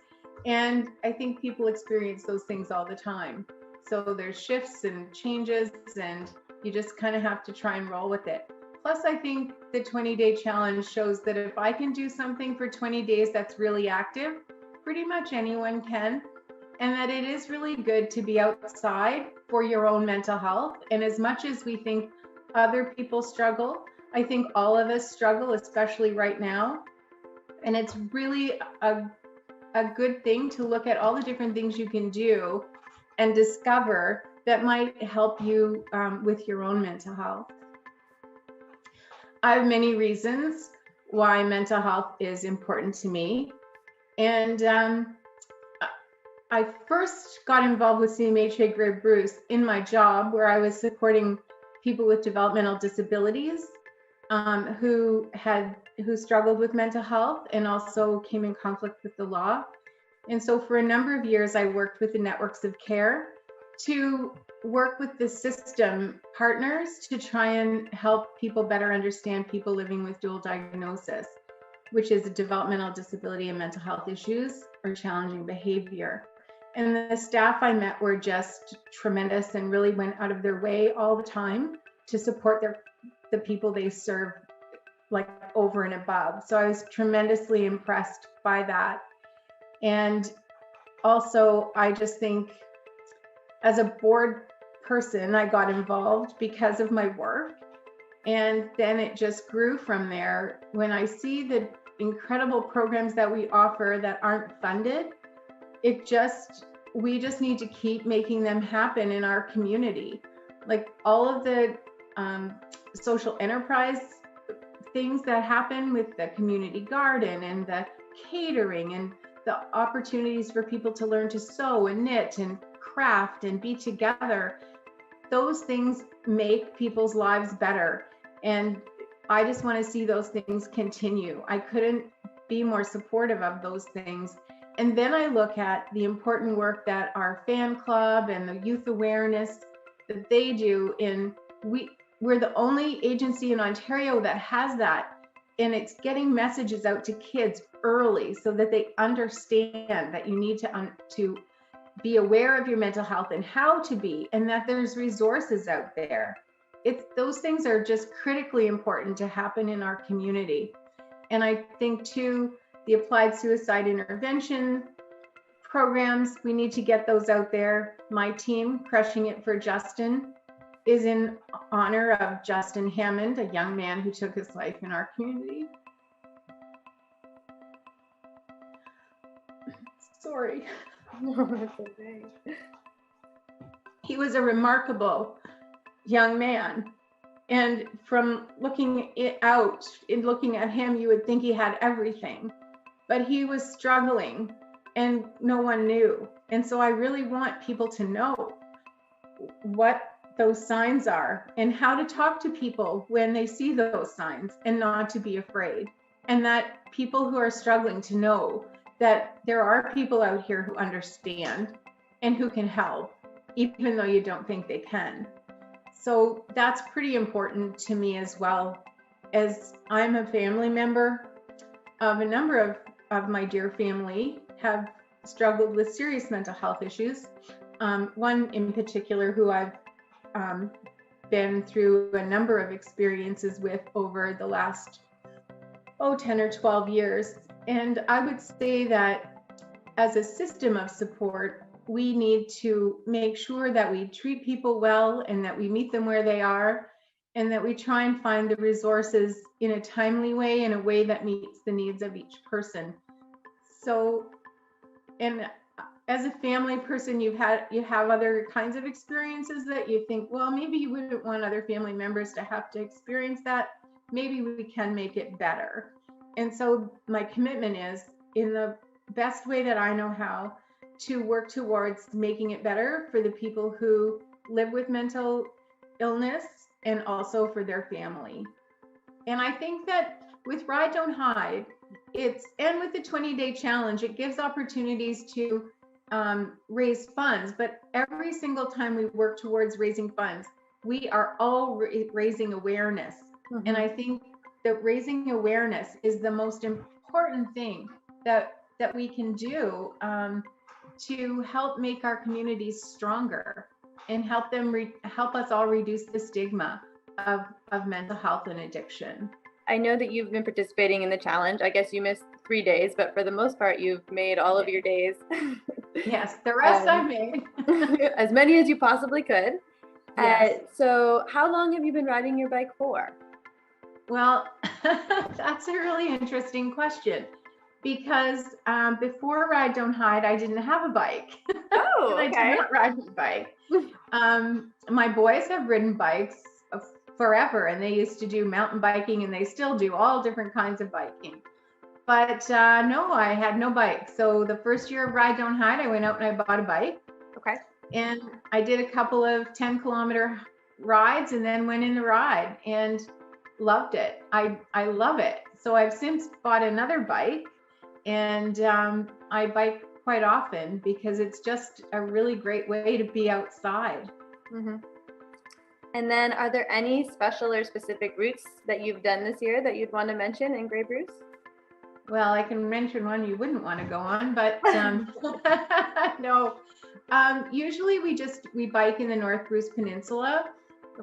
And I think people experience those things all the time. So there's shifts and changes, and you just kind of have to try and roll with it. Plus, I think the 20-day challenge shows that if I can do something for 20 days that's really active, pretty much anyone can. And that it is really good to be outside for your own mental health. And as much as we think other people struggle, I think all of us struggle, especially right now. And it's really a good thing to look at all the different things you can do and discover that might help you with your own mental health. I have many reasons why mental health is important to me. And I first got involved with CMHA Grey Bruce in my job, where I was supporting people with developmental disabilities who struggled with mental health and also came in conflict with the law. And so for a number of years, I worked with the networks of care to work with the system partners to try and help people better understand people living with dual diagnosis, which is a developmental disability and mental health issues or challenging behavior. And the staff I met were just tremendous and really went out of their way all the time to support the people they serve, like over and above. So I was tremendously impressed by that. And also, I just think as a board person, I got involved because of my work. And then it just grew from there. When I see the incredible programs that we offer that aren't funded, we just need to keep making them happen in our community. Like all of the social enterprise things that happen with the community garden and the catering and the opportunities for people to learn to sew and knit and craft and be together, those things make people's lives better. And I just want to see those things continue. I couldn't be more supportive of those things. And then I look at the important work that our fan club and the youth awareness that they do we're the only agency in Ontario that has that. it's getting messages out to kids early so that they understand that you need to be aware of your mental health and how to be, and that there's resources out there. Those things are just critically important to happen in our community. And I think too, the applied suicide intervention programs, we need to get those out there. My team, Crushing It for Justin, is in honor of Justin Hammond, a young man who took his life in our community. Sorry. That's okay. He was a remarkable young man. And from looking at him, you would think he had everything, but he was struggling and no one knew. And so I really want people to know what those signs are and how to talk to people when they see those signs and not to be afraid. And that people who are struggling to know that there are people out here who understand and who can help, even though you don't think they can. So that's pretty important to me as well, as I'm a family member of a number of my dear family have struggled with serious mental health issues. One in particular who I've been through a number of experiences with over the last 10 or 12 years. And I would say that as a system of support, we need to make sure that we treat people well and that we meet them where they are, and that we try and find the resources in a timely way, in a way that meets the needs of each person. So, and as a family person, you have other kinds of experiences that you think, well, maybe you wouldn't want other family members to have to experience that. Maybe we can make it better. And so my commitment is, in the best way that I know how, to work towards making it better for the people who live with mental illness and also for their family. And I think that with Ride Don't Hide, and with the 20-day challenge, it gives opportunities to raise funds. But every single time we work towards raising funds, we are all raising awareness. Mm-hmm. And I think that raising awareness is the most important thing that we can do to help make our communities stronger and help us all reduce the stigma of mental health and addiction. I know that you've been participating in the challenge. I guess you missed 3 days, but for the most part, you've made all of your days. Yes, the rest I've made. As many as you possibly could. Yes. So how long have you been riding your bike for? Well, that's a really interesting question, because before Ride Don't Hide, I didn't have a bike. Oh, okay. I did not ride my bike. My boys have ridden bikes forever, and they used to do mountain biking, and they still do all different kinds of biking. But no, I had no bike. So the first year of Ride Don't Hide, I went out and I bought a bike. Okay. And I did a couple of 10-kilometer rides and then went in the ride and loved it. I love it. So I've since bought another bike, and I bike quite often because it's just a really great way to be outside. Mm-hmm. And then are there any special or specific routes that you've done this year that you'd want to mention in Grey Bruce? Well, I can mention one you wouldn't want to go on, but no. Usually we bike in the North Bruce Peninsula,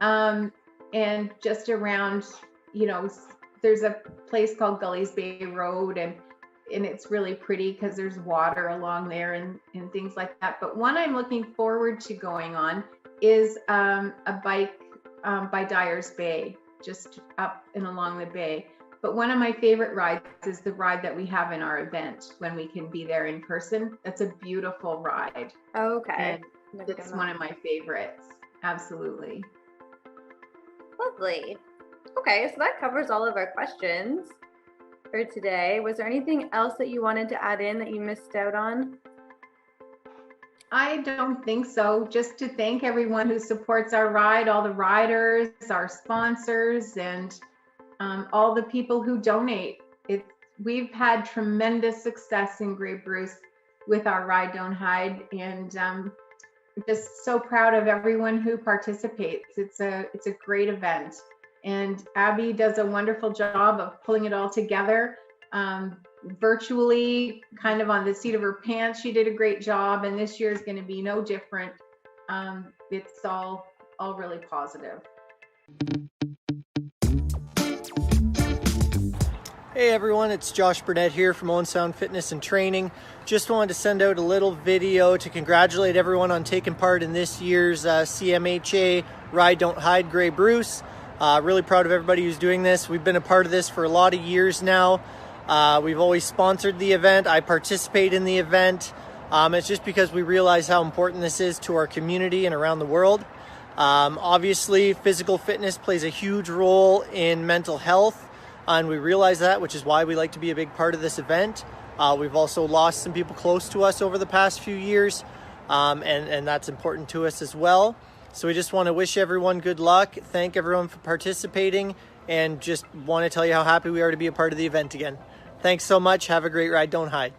and just around, there's a place called Gullies Bay Road, and it's really pretty because there's water along there and things like that. But one I'm looking forward to going on is a bike by Dyer's Bay, just up and along the bay. But one of my favorite rides is the ride that we have in our event when we can be there in person. That's a beautiful ride. Okay. And it's one of my favorites. Absolutely. Lovely. Okay, so that covers all of our questions for today. Was there anything else that you wanted to add in that you missed out on? I don't think so. Just to thank everyone who supports our ride, all the riders, our sponsors, and all the people who donate. We've had tremendous success in Grey Bruce with our Ride Don't Hide, and just so proud of everyone who participates. It's a great event, And Abby does a wonderful job of pulling it all together. Virtually, kind of on the seat of her pants, she did a great job, and this year is going to be no different. It's all really positive. Hey everyone, it's Josh Burnett here from Owen Sound Fitness and Training. Just wanted to send out a little video to congratulate everyone on taking part in this year's CMHA Ride Don't Hide Grey Bruce. Really proud of everybody who's doing this. We've been a part of this for a lot of years now. We've always sponsored the event. I participate in the event. It's just because we realize how important this is to our community and around the world. Obviously, physical fitness plays a huge role in mental health. And we realize that, which is why we like to be a big part of this event. We've also lost some people close to us over the past few years, and that's important to us as well. So we just want to wish everyone good luck, thank everyone for participating, and just want to tell you how happy we are to be a part of the event again. Thanks so much. Have a great ride. Don't hide.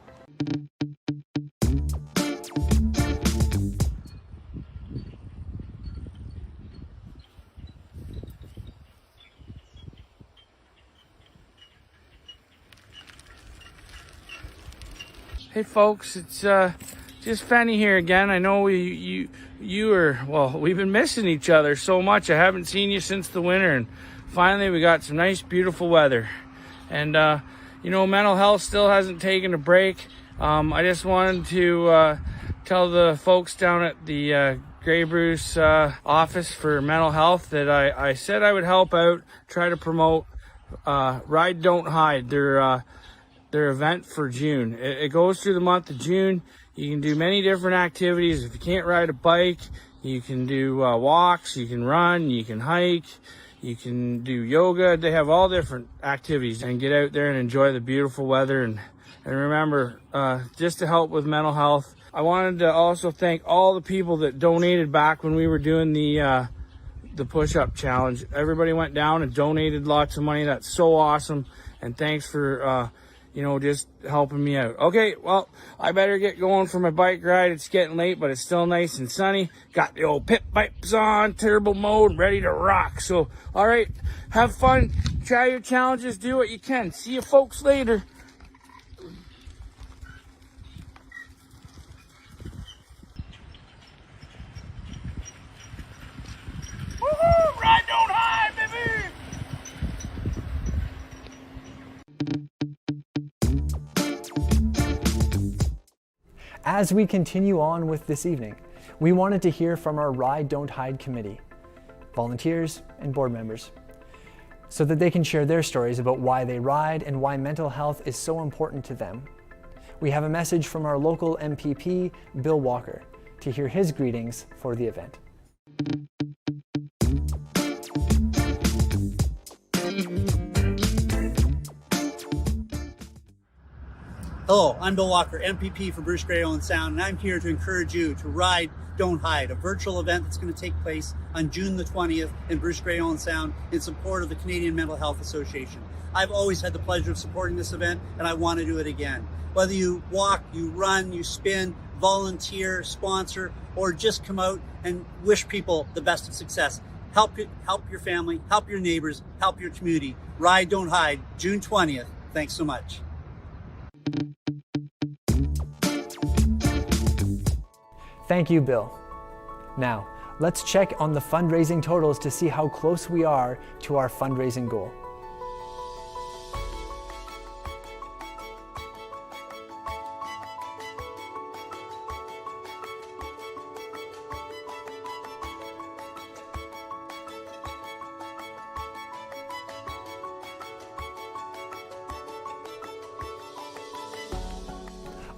Hey folks, it's just Fanny here again. I know you are, well, we've been missing each other so much. I haven't seen you since the winter, and finally we got some nice beautiful weather. And you know, mental health still hasn't taken a break. I just wanted to tell the folks down at the Grey Bruce office for mental health that I said I would help out, try to promote Ride Don't Hide, their event for June. It goes through the month of June. You can do many different activities. If you can't ride a bike, you can do walks, you can run, you can hike, you can do yoga. They have all different activities, and get out there and enjoy the beautiful weather. And remember, just to help with mental health, I wanted to also thank all the people that donated back when we were doing the push-up challenge. Everybody went down and donated lots of money. That's so awesome. And thanks for you know, just helping me out. Okay, well, I better get going for my bike ride. It's getting late, but it's still nice and sunny. Got the old pit pipes on, turbo mode, ready to rock. So, all right, have fun. Try your challenges. Do what you can. See you folks later. Woohoo! Ride don't hide, baby! As we continue on with this evening, we wanted to hear from our Ride Don't Hide committee, volunteers and board members, so that they can share their stories about why they ride and why mental health is so important to them. We have a message from our local MPP, Bill Walker, to hear his greetings for the event. Hello, I'm Bill Walker, MPP for Bruce Grey Owen Sound, and I'm here to encourage you to Ride Don't Hide, a virtual event that's going to take place on June the 20th in Bruce Grey Owen Sound in support of the Canadian Mental Health Association. I've always had the pleasure of supporting this event, and I want to do it again. Whether you walk, you run, you spin, volunteer, sponsor, or just come out and wish people the best of success. Help your family, help your neighbors, help your community. Ride Don't Hide, June 20th. Thanks so much. Thank you, Bill. Now, let's check on the fundraising totals to see how close we are to our fundraising goal.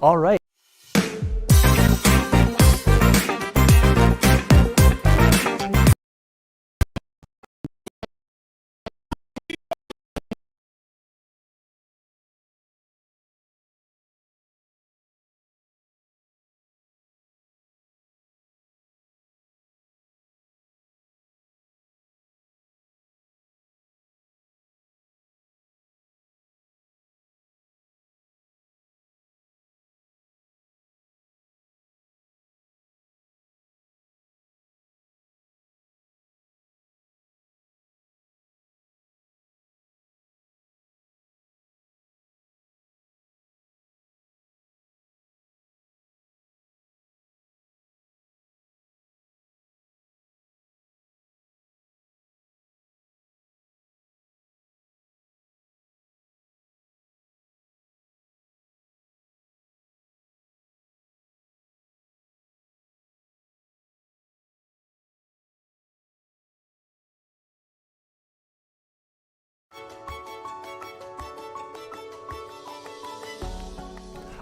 All right.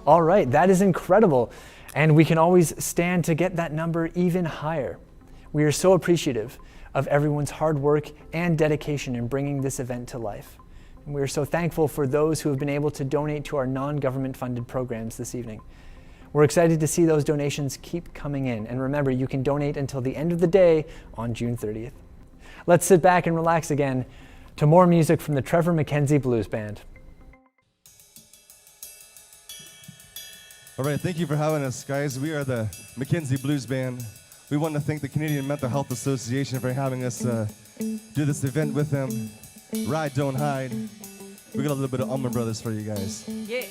All right, that is incredible. And we can always stand to get that number even higher. We are so appreciative of everyone's hard work and dedication in bringing this event to life. And we are so thankful for those who have been able to donate to our non-government funded programs this evening. We're excited to see those donations keep coming in. And remember, you can donate until the end of the day on June 30th. Let's sit back and relax again to more music from the Trevor Mackenzie Blues Band. All right, thank you for having us, guys. We are the Mackenzie Blues Band. We want to thank the Canadian Mental Health Association for having us do this event with them. Ride, Don't Hide. We got a little bit of Allman Brothers for you guys. Yeah.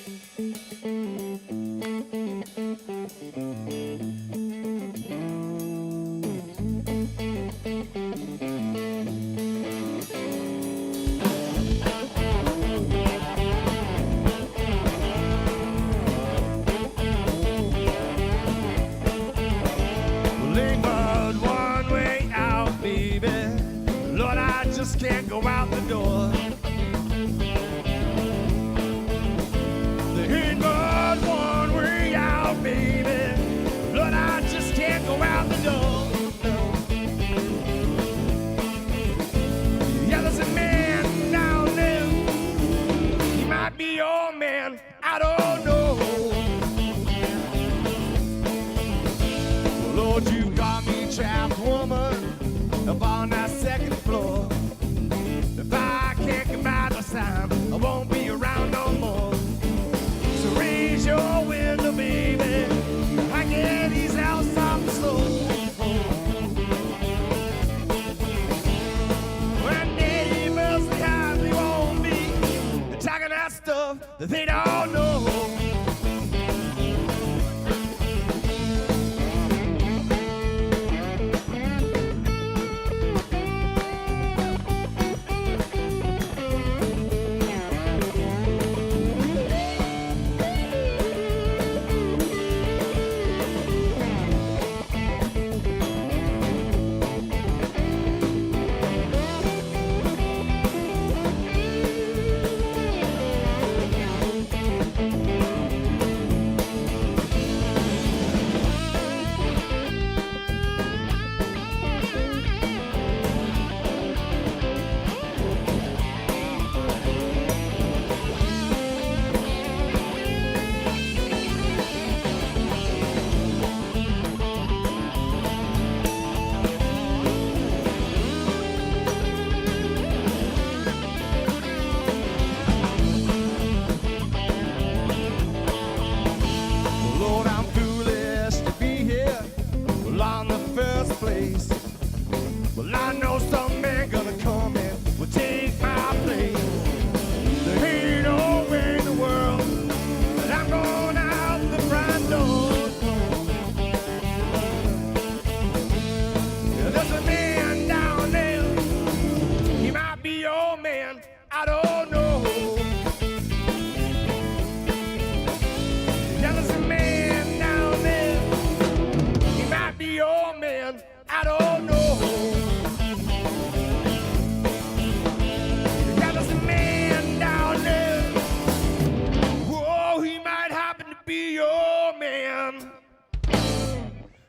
Can't go out the door. There ain't but one way out, baby. Lord, I just can't go out the door. Yeah, there's a man down there. He might be your man, I don't know. Lord, you got me trapped, woman, up on that second floor. If I can't come out this time, I won't be around no more. So raise your window, baby. I get these out something slow. When neighbors behind me won't be talking that stuff that they don't know.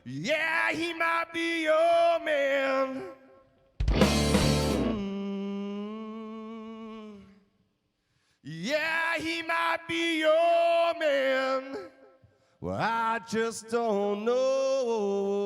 Yeah, he might be your man. Yeah, he might be your man. Well, I just don't know.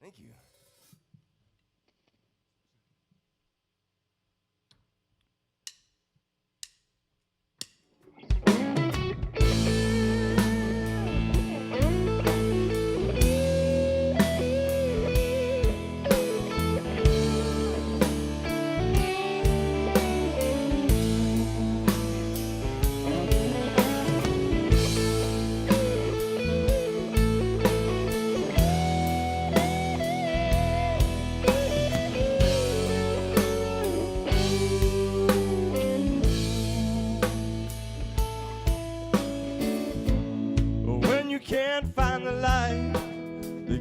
Thank you.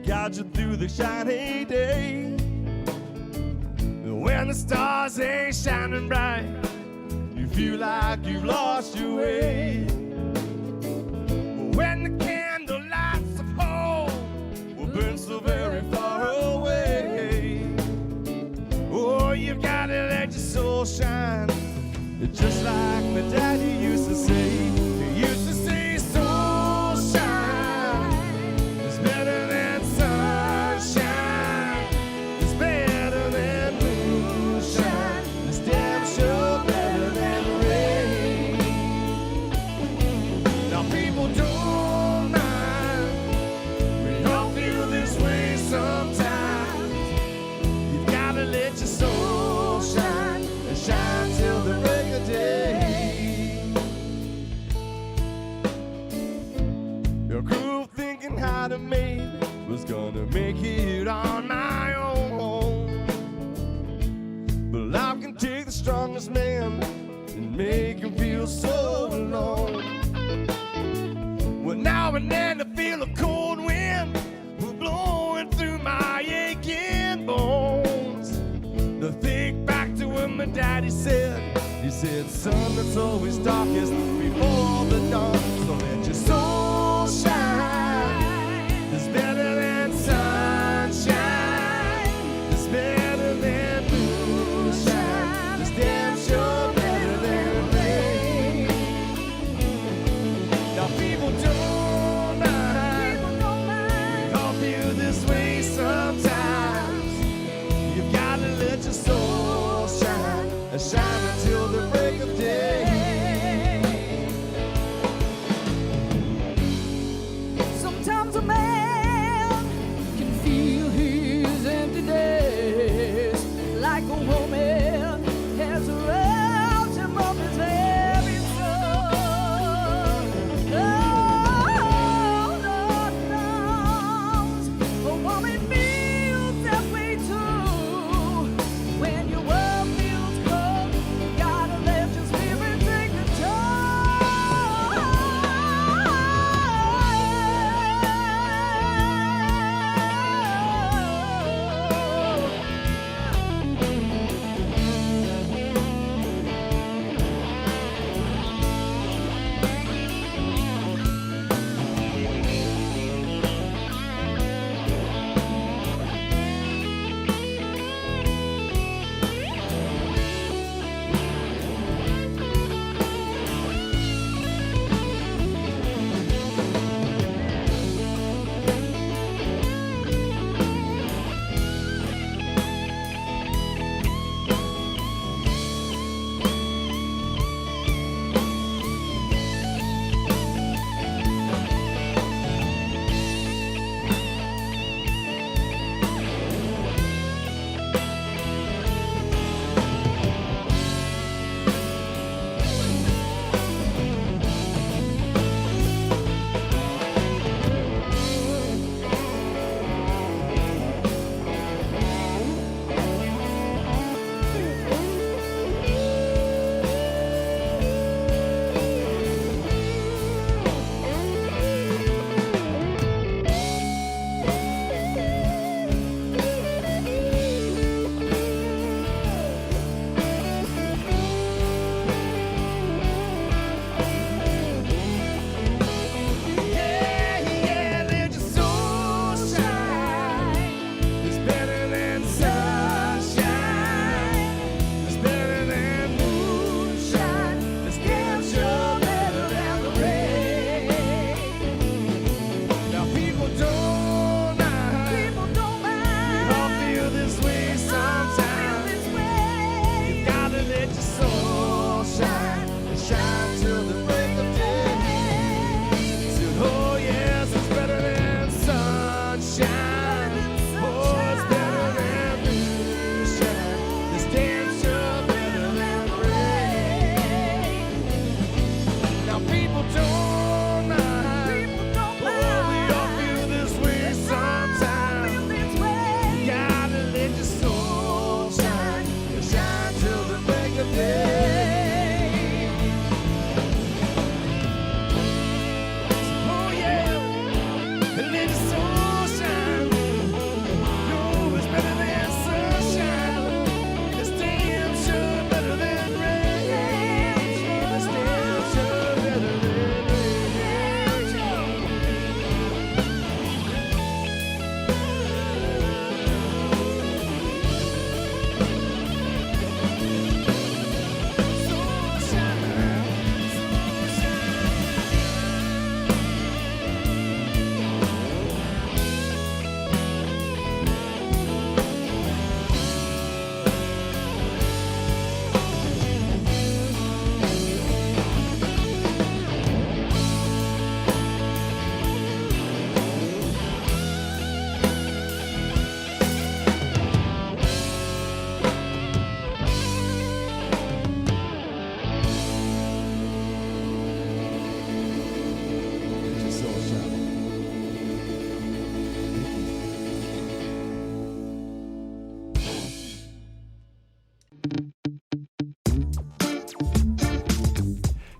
guide you through the shiny day. When the stars ain't shining bright, you feel like you've lost your way. When the candle lights of home will burn so very far away, oh, you've got to let your soul shine, just like my daddy used to say. He used to say, soul shine is better than sunshine, it's better than moonshine, it's damn sure better than rain. Now people don't mind, we all feel this way sometimes. You've got to let your soul shine and shine till the break of day. Your crew thinking how to make was gonna make it on my own, but life can take the strongest man and make him feel so alone. Well, now and then I feel a cold wind blowing through my aching bones. To think back to what my daddy said. He said, son, it's always darkest before the dawn. So let your soul shine. It's better than sunshine. It's better than moonshine. It's damn sure better than rain. Now people don't mind. We all feel this way sometimes. You've got to let your soul shine and shine until the break of day.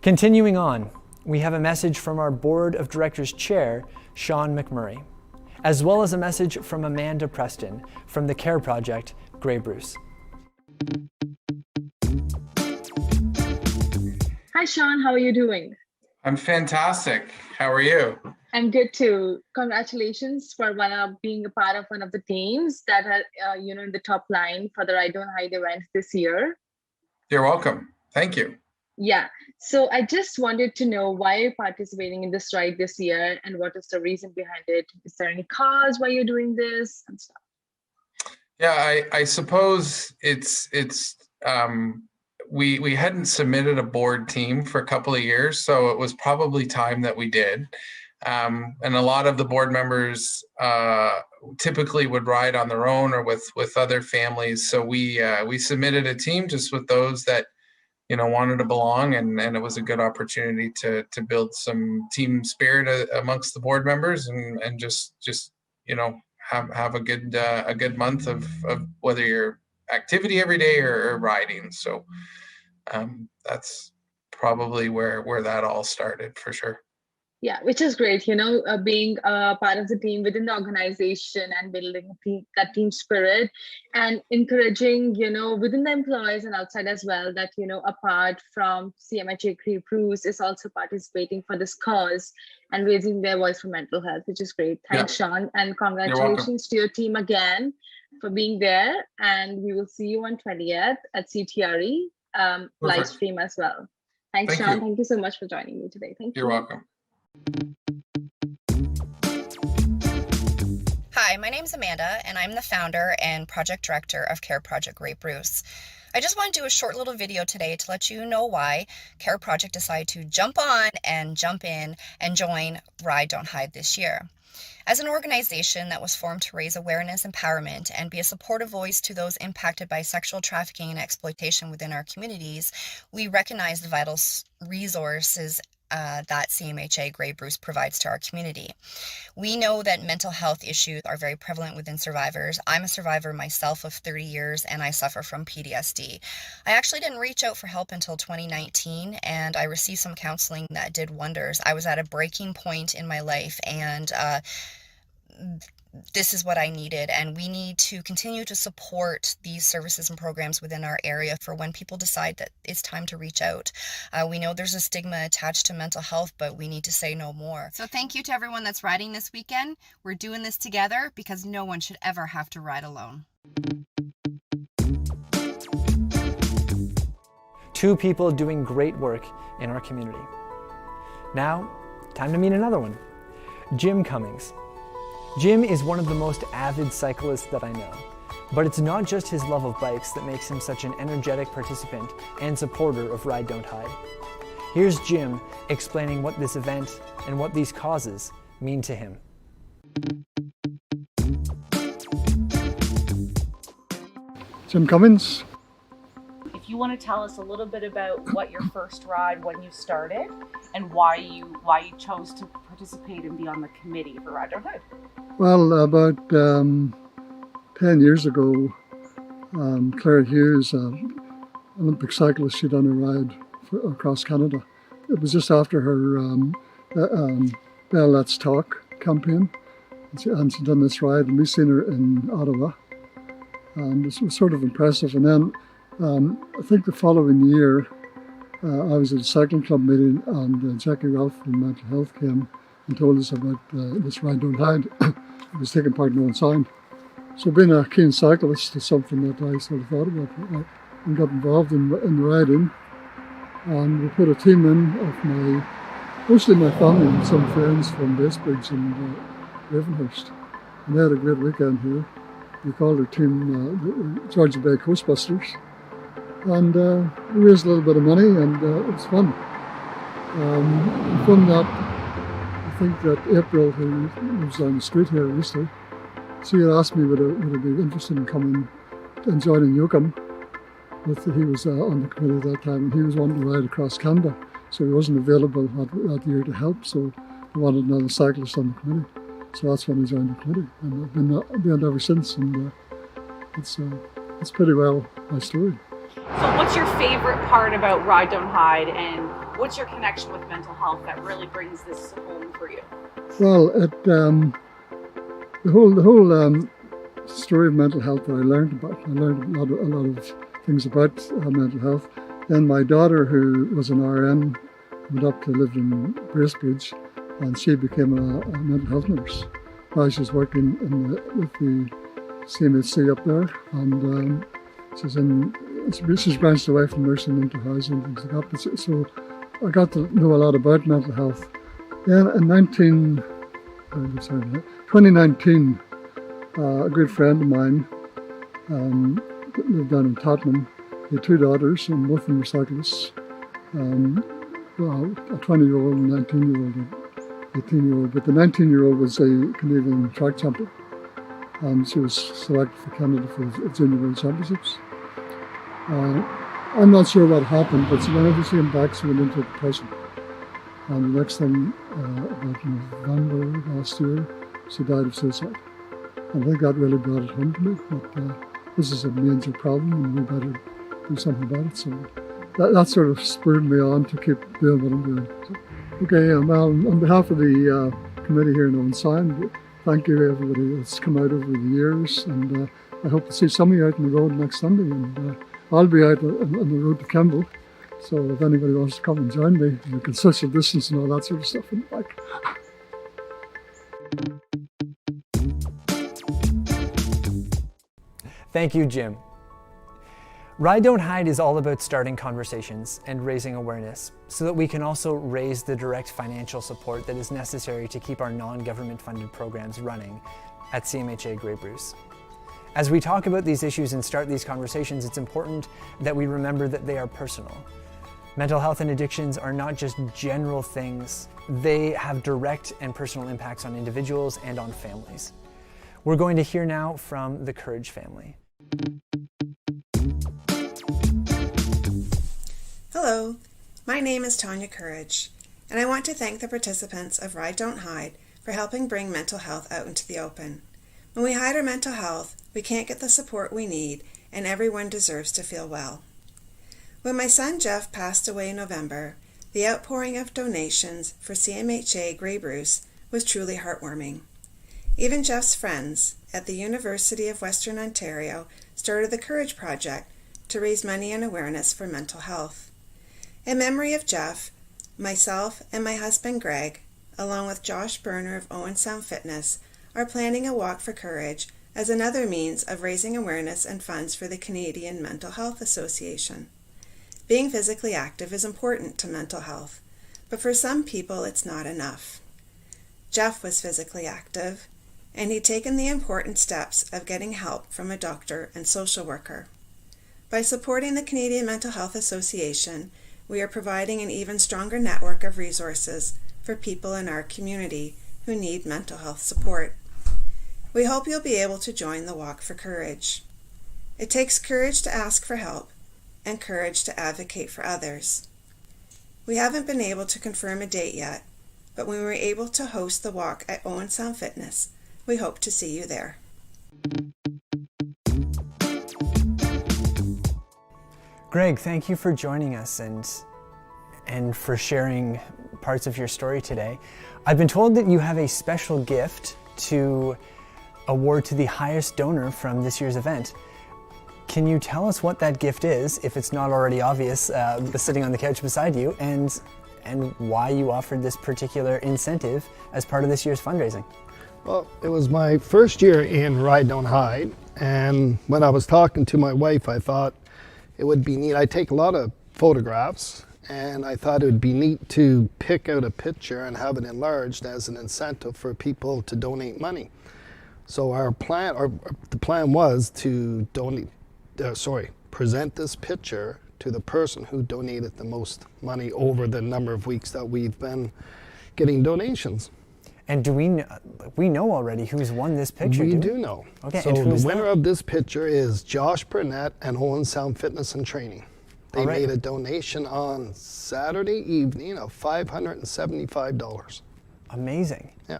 Continuing on, we have a message from our Board of Directors Chair, Sean McMurray, as well as a message from Amanda Preston from the CARE Project, Grey Bruce. Hi, Sean. How are you doing? I'm fantastic. How are you? I'm good too. Congratulations for being a part of one of the teams that are, in the top line for the Ride Don't Hide event this year. You're welcome. Thank you. Yeah. So I just wanted to know why you're participating in this ride this year and what is the reason behind it? Is there any cause why you're doing this and stuff? Yeah, I suppose we hadn't submitted a board team for a couple of years, so it was probably time that we did. And a lot of the board members typically would ride on their own or with other families. So we submitted a team just with those that wanted to belong, and it was a good opportunity to build some team spirit amongst the board members and just have a good month of whether you're activity every day or riding. So that's probably where that all started for sure. Yeah, which is great, being a part of the team within the organization and building that team spirit and encouraging, within the employees and outside as well, that, apart from CMHA Grey Bruce is also participating for this cause and raising their voice for mental health, which is great. Thanks, Sean, and congratulations to your team again for being there. And we will see you on 20th at CTRE live stream as well. Thanks, Sean. Thank you so much for joining me today. Thank you. You're welcome. Hi, my name's Amanda, and I'm the founder and project director of CARE Project Grey Bruce. I just want to do a short little video today to let you know why CARE Project decided to jump on and jump in and join Ride Don't Hide this year. As an organization that was formed to raise awareness, empowerment, and be a supportive voice to those impacted by sexual trafficking and exploitation within our communities, we recognize the vital resources that CMHA Grey Bruce provides to our community. We know that mental health issues are very prevalent within survivors. I'm a survivor myself of 30 years, and I suffer from PTSD. I actually didn't reach out for help until 2019, and I received some counseling that did wonders. I was at a breaking point in my life, and this is what I needed, and we need to continue to support these services and programs within our area for when people decide that it's time to reach out. We know there's a stigma attached to mental health, but we need to say no more. So thank you to everyone that's riding this weekend. We're doing this together because no one should ever have to ride alone. Two people doing great work in our community. Now, time to meet another one, Jim Cummings. Jim is one of the most avid cyclists that I know, but it's not just his love of bikes that makes him such an energetic participant and supporter of Ride Don't Hide. Here's Jim explaining what this event and what these causes mean to him. Jim Cummings. If you want to tell us a little bit about what your first ride, when you started, and why you chose to participate and be on the committee for Ride Don't Hide. Well, about 10 years ago, Claire Hughes, Olympic cyclist, she done a ride across Canada. It was just after her Bell Let's Talk campaign, and she done this ride, and we seen her in Ottawa, and it was sort of impressive. And then I think the following year, I was at a cycling club meeting, and Jackie Ralph from Mental Health came and told us about this Ride Don't Hide. It was taking part in Owen Sound. So being a keen cyclist is something that I sort of thought about and got involved in riding. And we put a team in of mostly my family and some friends from Bracebridge and Ravenhurst. And they had a great weekend here. We called our team the Georgia Bay Coastbusters. And we raised a little bit of money, and it was fun. From that, I think that April, who lives on the street here, Easter, she had asked me would I be interested in coming and joining Yukon. He was on the committee at that time, and he was wanting to ride across Canada, so he wasn't available that year to help, so we wanted another cyclist on the committee. So that's when I joined the committee, and I've been on ever since, and it's pretty well my story. So what's your favorite part about Ride Don't Hide, and what's your connection with mental health that really brings this home for you? Well, the whole story of mental health that I learned about. I learned a lot of things about mental health. Then my daughter, who was an RN, went up to live in Bracebridge, and she became a mental health nurse. Now she's working with the CMHA up there, and she's branched away from nursing into housing and things like that. So I got to know a lot about mental health. Then in 2019, a good friend of mine lived down in Tottenham. He had 2 daughters, and both of them were cyclists. Well, a 20-year-old, a 19-year-old, and 18-year-old. But the 19-year-old was a Canadian track champion. She was selected for Canada for the Junior World Championships. I'm not sure what happened, but whenever she came back, she went into a depression. And the next thing, about November last year, she died of suicide. And I think that really brought it home to me, that this is a major problem and we better do something about it. So that sort of spurred me on to keep doing what I'm doing. So, okay, well, on behalf of the committee here in Owen Sound, thank you everybody that's come out over the years, and I hope to see some of you out on the road next Sunday, and I'll be out on the road to Kemble, so if anybody wants to come and join me, we can social distance and all that sort of stuff in the back. Thank you, Jim. Ride Don't Hide is all about starting conversations and raising awareness so that we can also raise the direct financial support that is necessary to keep our non-government funded programs running at CMHA Grey Bruce. As we talk about these issues and start these conversations, it's important that we remember that they are personal. Mental health and addictions are not just general things, they have direct and personal impacts on individuals and on families. We're going to hear now from the Courage family. Hello, my name is Tanya Courage, and I want to thank the participants of Ride Don't Hide for helping bring mental health out into the open. When we hide our mental health, we can't get the support we need, and everyone deserves to feel well. When my son Jeff passed away in November, the outpouring of donations for CMHA Grey Bruce was truly heartwarming. Even Jeff's friends at the University of Western Ontario started the Courage Project to raise money and awareness for mental health. In memory of Jeff, myself and my husband Greg, along with Josh Berner of Owen Sound Fitness, are planning a walk for courage as another means of raising awareness and funds for the Canadian Mental Health Association. Being physically active is important to mental health, but for some people it's not enough. Jeff was physically active, and he'd taken the important steps of getting help from a doctor and social worker. By supporting the Canadian Mental Health Association, we are providing an even stronger network of resources for people in our community who need mental health support. We hope you'll be able to join the Walk for Courage. It takes courage to ask for help and courage to advocate for others. We haven't been able to confirm a date yet, but when we're able to host the walk at Owen Sound Fitness, we hope to see you there. Greg, thank you for joining us and for sharing parts of your story today. I've been told that you have a special gift to award to the highest donor from this year's event. Can you tell us what that gift is, if it's not already obvious, sitting on the couch beside you, and why you offered this particular incentive as part of this year's fundraising? Well, it was my first year in Ride Don't Hide, and when I was talking to my wife, I thought it would be neat. I take a lot of photographs, and I thought it would be neat to pick out a picture and have it enlarged as an incentive for people to donate money. So the plan was to present this picture to the person who donated the most money over the number of weeks that we've been getting donations. And do we know already who's won this picture? We do know. Okay, so the winner of this picture is Josh Burnett and Owen Sound Fitness and Training. They made a donation on Saturday evening of $575. Amazing. Yeah.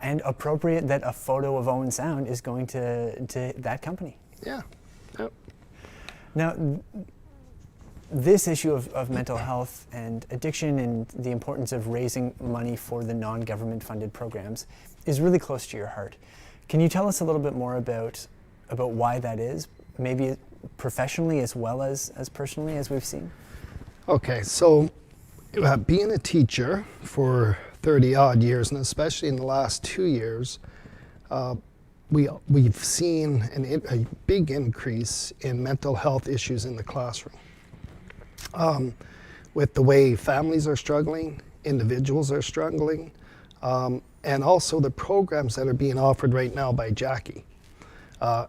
And appropriate that a photo of Owen Sound is going to that company. Yeah. Yep. Now, this issue of mental health and addiction and the importance of raising money for the non-government funded programs is really close to your heart. Can you tell us a little bit more about why that is, maybe professionally as well as personally, as we've seen? Okay, so being a teacher for 30 odd years, and especially in the last 2 years, we've seen a big increase in mental health issues in the classroom. With the way families are struggling, individuals are struggling, and also the programs that are being offered right now by Jackie.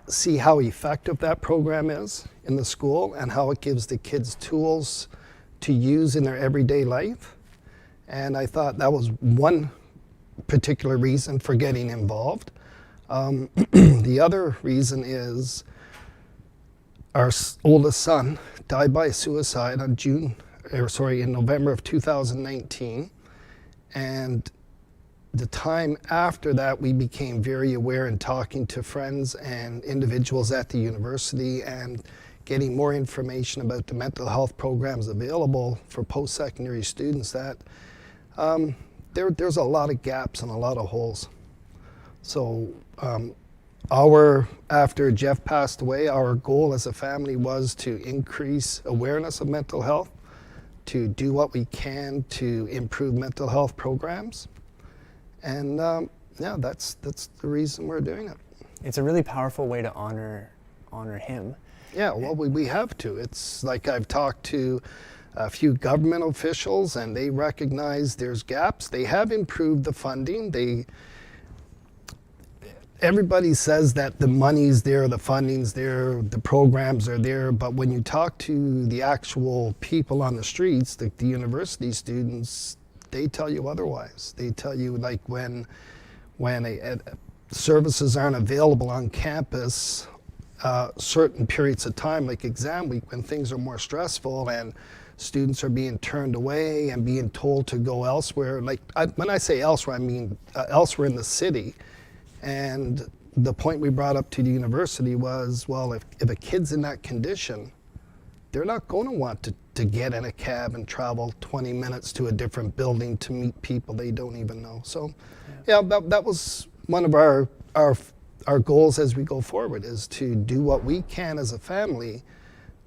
See how effective that program is in the school and how it gives the kids tools to use in their everyday life. And I thought that was one particular reason for getting involved. The other reason is our oldest son died by suicide in November of 2019. And the time after that, we became very aware in talking to friends and individuals at the university and getting more information about the mental health programs available for post-secondary students, that there's a lot of gaps and a lot of holes. So after Jeff passed away, our goal as a family was to increase awareness of mental health, to do what we can to improve mental health programs. And yeah, that's the reason we're doing it. It's a really powerful way to honor him. Yeah, well, we have to. It's like I've talked to a few government officials and they recognize there's gaps. They have improved the funding. Everybody says that the money's there, the funding's there, the programs are there, but when you talk to the actual people on the streets, the university students, they tell you otherwise. They tell you, like, when services aren't available on campus certain periods of time, like exam week, when things are more stressful and students are being turned away and being told to go elsewhere. When I say elsewhere, I mean elsewhere in the city. And the point we brought up to the university was, well, if a kid's in that condition, they're not going to want to get in a cab and travel 20 minutes to a different building to meet people they don't even know. So yeah, that was one of our goals as we go forward, is to do what we can as a family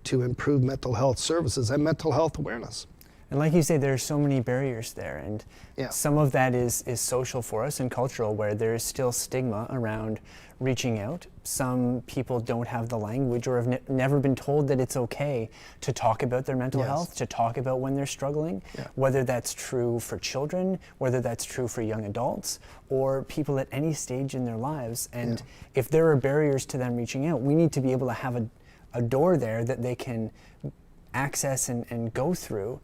to improve mental health services and mental health awareness. And like you say, there are so many barriers there, and some of that is social for us and cultural, where there is still stigma around reaching out. Some people don't have the language or have never been told that it's okay to talk about their mental health, to talk about when they're struggling, whether that's true for children, whether that's true for young adults, or people at any stage in their lives. And if there are barriers to them reaching out, we need to be able to have a door there that they can access and go through.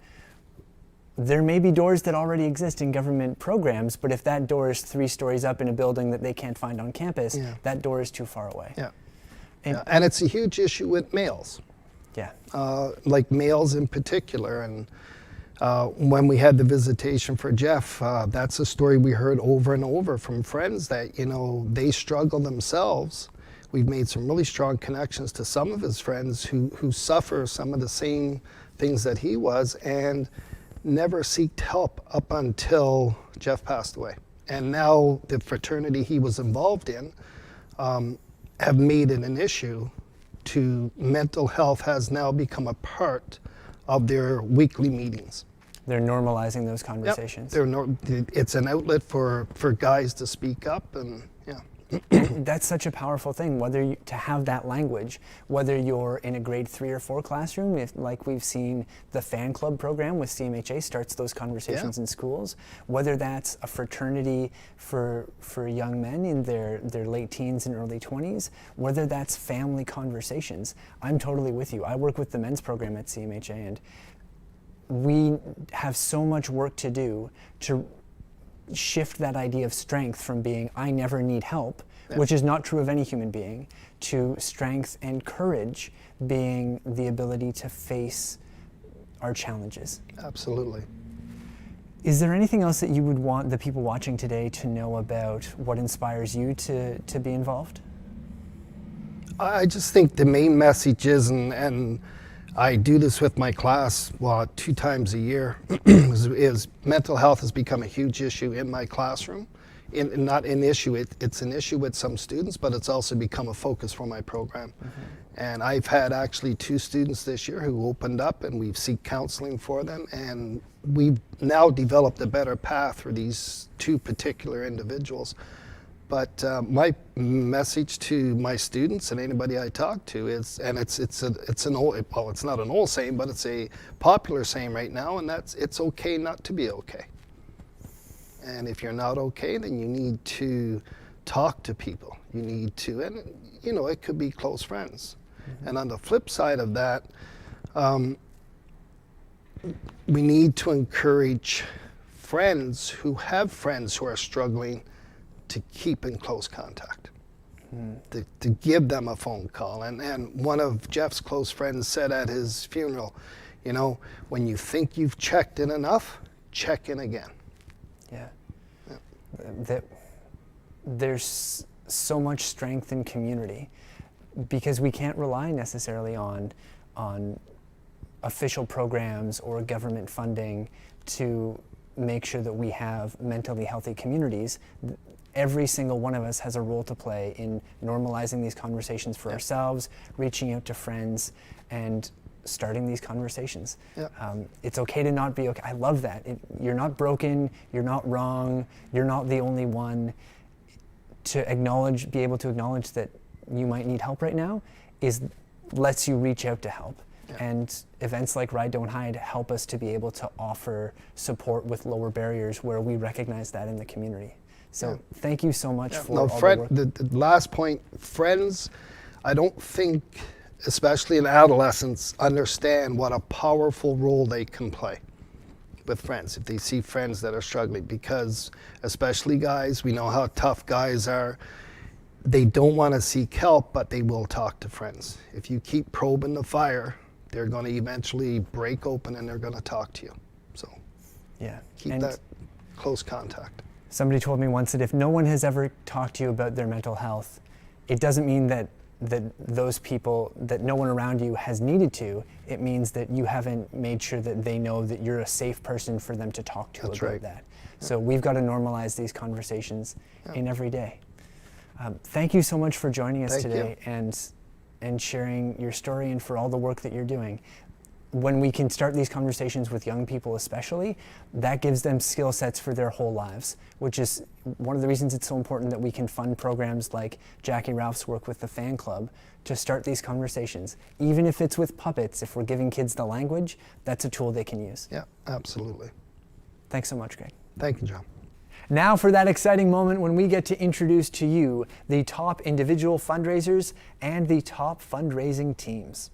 There may be doors that already exist in government programs, but if that door is 3 stories up in a building that they can't find on campus, that door is too far away. And it's a huge issue with males. Like males in particular. And when we had the visitation for Jeff, that's a story we heard over and over from friends that, they struggle themselves. We've made some really strong connections to some of his friends who suffer some of the same things that he was, and never sought help up until Jeff passed away. And now the fraternity he was involved in have made it an issue to mental health has now become a part of their weekly meetings. They're normalizing those conversations. It's an outlet for guys to speak up, and that's such a powerful thing, to have that language, whether you're in a grade 3 or 4 classroom, like we've seen the fan club program with CMHA starts those conversations in schools, whether that's a fraternity for young men in their late teens and early 20s, whether that's family conversations. I'm totally with you. I work with the men's program at CMHA, and we have so much work to do to shift that idea of strength from being I never need help, which is not true of any human being, to strength and courage being the ability to face our challenges. Absolutely. Is there anything else that you would want the people watching today to know about what inspires you to be involved? I just think the main message is, and I do this with my class, well, 2 times a year. is mental health has become a huge issue in my classroom. Not an issue, it's an issue with some students, but it's also become a focus for my program. And I've had actually 2 students this year who opened up, and we've seek counseling for them, and we've now developed a better path for these 2 particular individuals. But my message to my students and anybody I talk to is, and it's an old, well, it's not an old saying, but it's a popular saying right now, and that's, it's okay not to be okay. And if you're not okay, then you need to talk to people. You need to, and you know, it could be close friends. And on the flip side of that, we need to encourage friends who have friends who are struggling to keep in close contact, to give them a phone call. And one of Jeff's close friends said at his funeral, you know, when you think you've checked in enough, check in again. Yeah. There's so much strength in community, because we can't rely necessarily on official programs or government funding to make sure that we have mentally healthy communities. Every single one of us has a role to play in normalizing these conversations for ourselves, reaching out to friends, and starting these conversations. It's okay to not be okay. I love that. You're not broken, you're not wrong, you're not the only one. To acknowledge, be able to acknowledge that you might need help right now lets you reach out to help. And events like Ride Don't Hide help us to be able to offer support with lower barriers where we recognize that in the community. So thank you so much for all the work. The last point, friends, I don't think, especially in adolescents, understand what a powerful role they can play with friends if they see friends that are struggling, because especially guys, we know how tough guys are. They don't want to seek help, but they will talk to friends. If you keep probing the fire, they're going to eventually break open and they're going to talk to you. So keep that close contact. Somebody told me once that if no one has ever talked to you about their mental health, it doesn't mean that those people, that no one around you has needed to. It means that you haven't made sure that they know that you're a safe person for them to talk to about that. So we've got to normalize these conversations in every day. Thank you so much for joining us today and sharing your story, and for all the work that you're doing. When we can start these conversations with young people especially, that gives them skill sets for their whole lives, which is one of the reasons it's so important that we can fund programs like Jackie Ralph's work with the fan club to start these conversations. Even if it's with puppets, if we're giving kids the language, that's a tool they can use. Yeah, absolutely. Thanks so much, Greg. Thank you, John. Now for that exciting moment when we get to introduce to you the top individual fundraisers and the top fundraising teams.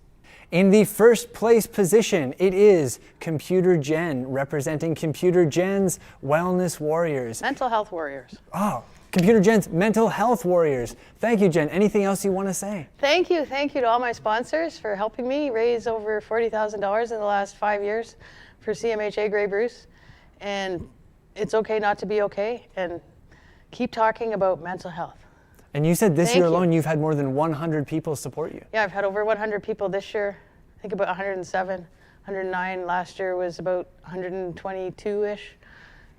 In the first place position, it is Computer Gen, representing Computer Gen's Wellness Warriors. Mental Health Warriors. Oh, Computer Gen's Mental Health Warriors. Thank you, Jen. Anything else you want to say? Thank you to all my sponsors for helping me raise over $40,000 in the last 5 years for CMHA Grey Bruce. And it's okay not to be okay, and keep talking about mental health. And you said this year alone you've had more than 100 people support you. Yeah, I've had over 100 people this year. I think about 107, 109. Last year was about 122-ish.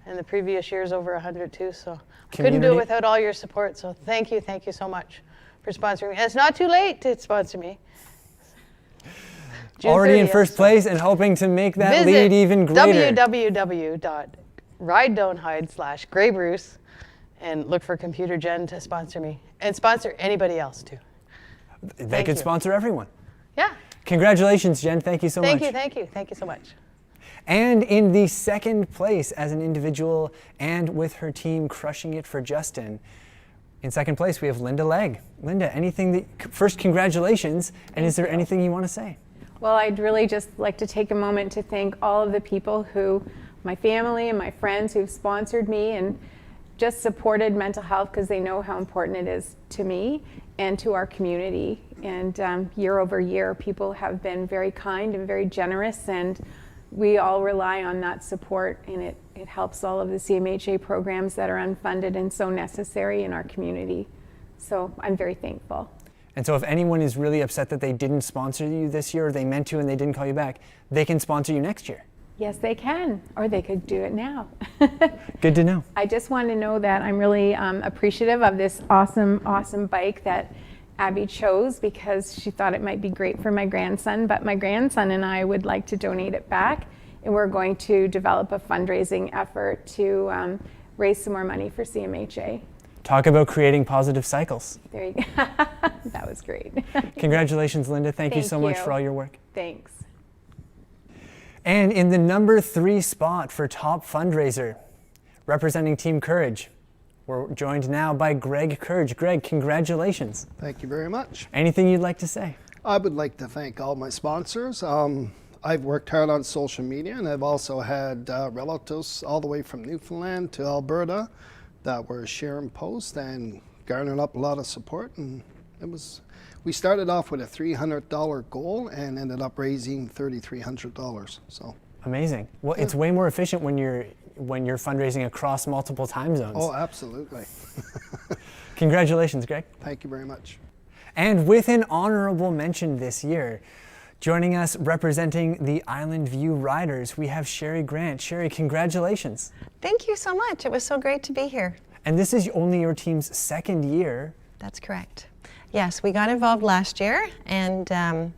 And the previous year's over 102. So I couldn't do it without all your support. So thank you so much for sponsoring me. And it's not too late to sponsor me. Already in first place and hoping to make that lead even greater. www.ridedon'thide/Grey Bruce and look for Computer Gen to sponsor me, and sponsor anybody else too. They could sponsor everyone. Yeah. Congratulations, Jen. Thank you so much. Thank you so much. And in the second place as an individual and with her team crushing it for Justin, in second place we have Linda Legg. Linda, first congratulations, and is there anything you want to say? Well, I'd really just like to take a moment to thank all of the people my family and my friends who've sponsored me and just supported mental health, because they know how important it is to me and to our community. And year over year, people have been very kind and very generous, and we all rely on that support, and it helps all of the CMHA programs that are unfunded and so necessary in our community. So I'm very thankful. And so if anyone is really upset that they didn't sponsor you this year, or they meant to and they didn't call you back, they can sponsor you next year. Yes, they can, or they could do it now. Good to know. I just want to know that I'm really appreciative of this awesome bike that Abby chose because she thought it might be great for my grandson, but my grandson and I would like to donate it back, and we're going to develop a fundraising effort to raise some more money for CMHA. Talk about creating positive cycles. There you go. That was great. Congratulations, Linda. Thank you so much for all your work. Thanks. And in the number 3 spot for top fundraiser, representing Team Courage, we're joined now by Greg Courage. Greg, congratulations. Thank you very much. Anything you'd like to say? I would like to thank all my sponsors. I've worked hard on social media, and I've also had relatives all the way from Newfoundland to Alberta that were sharing posts and garnering up a lot of support. And we started off with a $300 goal and ended up raising $3,300. So amazing. Well, it's way more efficient when you're fundraising across multiple time zones. Oh, absolutely. Congratulations, Greg. Thank you very much. And with an honorable mention this year, joining us representing the Island View Riders, we have Sherry Grant. Sherry, congratulations. Thank you so much. It was so great to be here. And this is only your team's 2nd year. That's correct. Yes, we got involved last year, and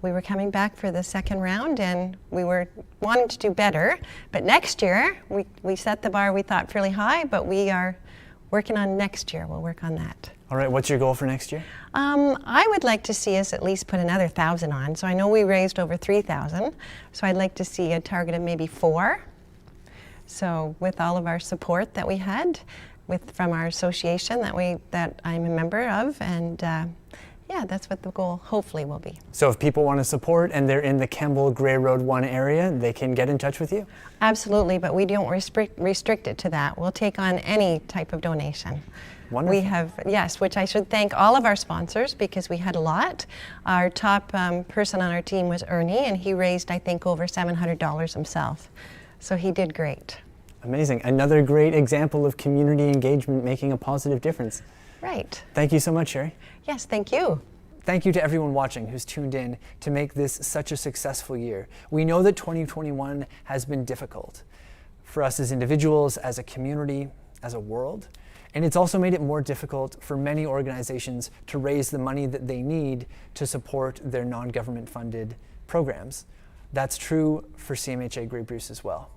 we were coming back for the 2nd round, and we were wanting to do better. But next year, we set the bar, we thought, fairly high, but we are working on next year. We'll work on that. All right, what's your goal for next year? I would like to see us at least put another 1,000 on. So I know we raised over 3,000. So I'd like to see a target of maybe 4. So with all of our support that we had from our association that I'm a member of, and yeah, that's what the goal hopefully will be. So if people want to support and they're in the Kemble Grey Road 1 area, they can get in touch with you? Absolutely, but we don't restrict it to that. We'll take on any type of donation. Wonderful. We have, yes, which I should thank all of our sponsors because we had a lot. Our top person on our team was Ernie, and he raised, I think, over $700 himself. So he did great. Amazing. Another great example of community engagement making a positive difference. Right. Thank you so much, Sherry. Yes, thank you. Thank you to everyone watching who's tuned in to make this such a successful year. We know that 2021 has been difficult for us as individuals, as a community, as a world. And it's also made it more difficult for many organizations to raise the money that they need to support their non-government funded programs. That's true for CMHA Grey Bruce as well.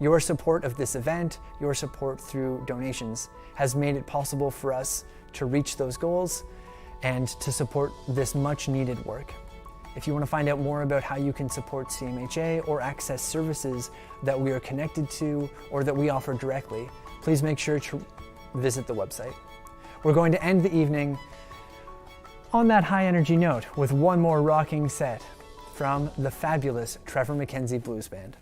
Your support of this event, your support through donations, has made it possible for us to reach those goals and to support this much needed work. If you want to find out more about how you can support CMHA or access services that we are connected to or that we offer directly, please make sure to visit the website. We're going to end the evening on that high energy note with one more rocking set from the fabulous Trevor McKenzie Blues Band.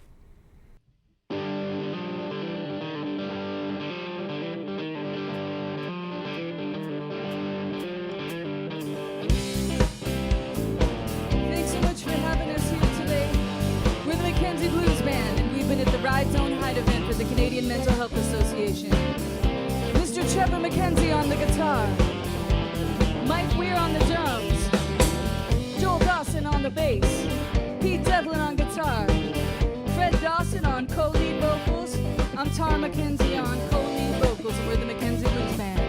Thanks so much for having us here today. We're the McKenzie Blues Band, and we've been at the Ride Don't Hide event for the Canadian Mental Health Association. Mr. Trevor McKenzie on the guitar, Mike Weir on the drums, Joel Dawson on the bass, Pete Devlin on guitar, Fred Dawson on co-lead vocals, I'm Tara McKenzie on co-lead vocals, and we're the McKenzie Blues Band.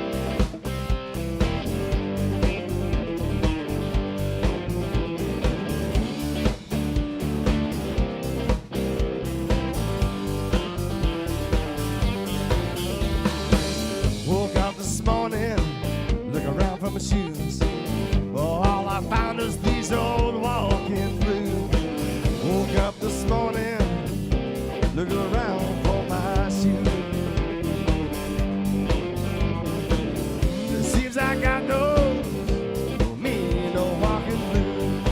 Woke up this morning, look around for my shoes. Well, all I found is these old walking blues. Woke up this morning, look around for my shoes. It seems I got no, me no walking blues.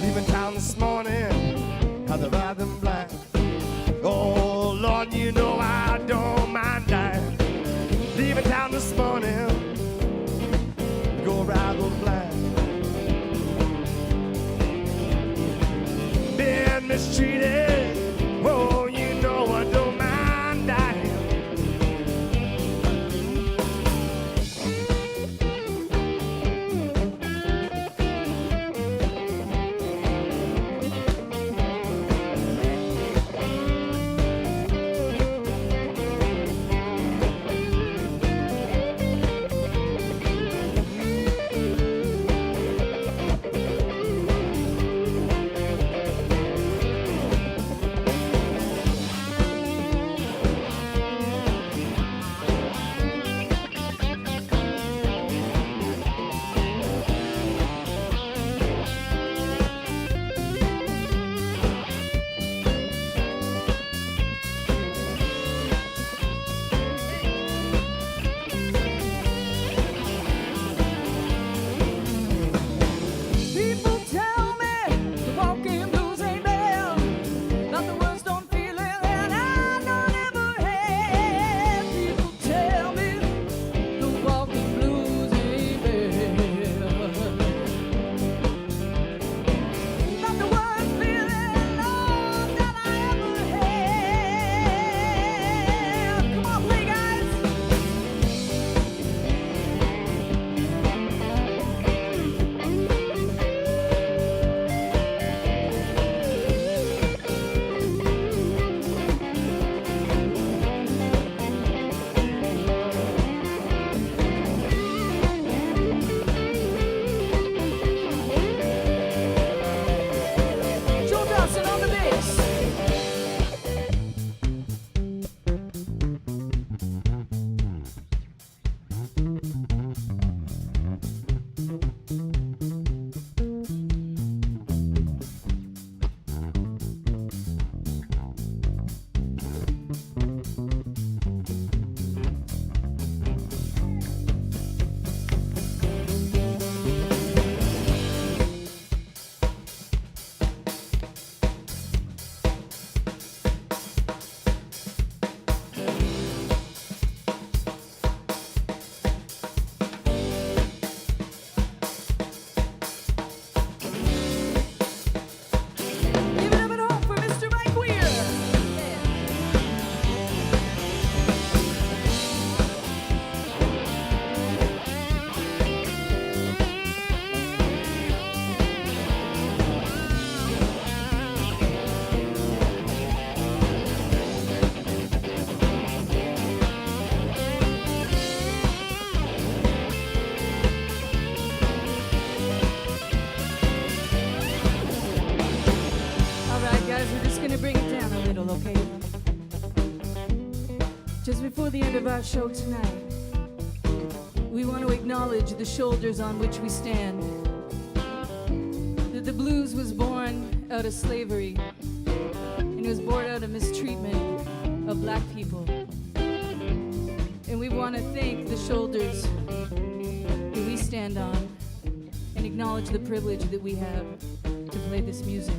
Leaving town this morning, had the rhythm black. Oh, Lord, you know I don't mind dying. Leaving town this morning, go ride those blind. Being mistreated, oh, you know I don't mind dying. Before the end of our show tonight, we want to acknowledge the shoulders on which we stand. That the blues was born out of slavery, and it was born out of mistreatment of black people. And we want to thank the shoulders that we stand on and acknowledge the privilege that we have to play this music.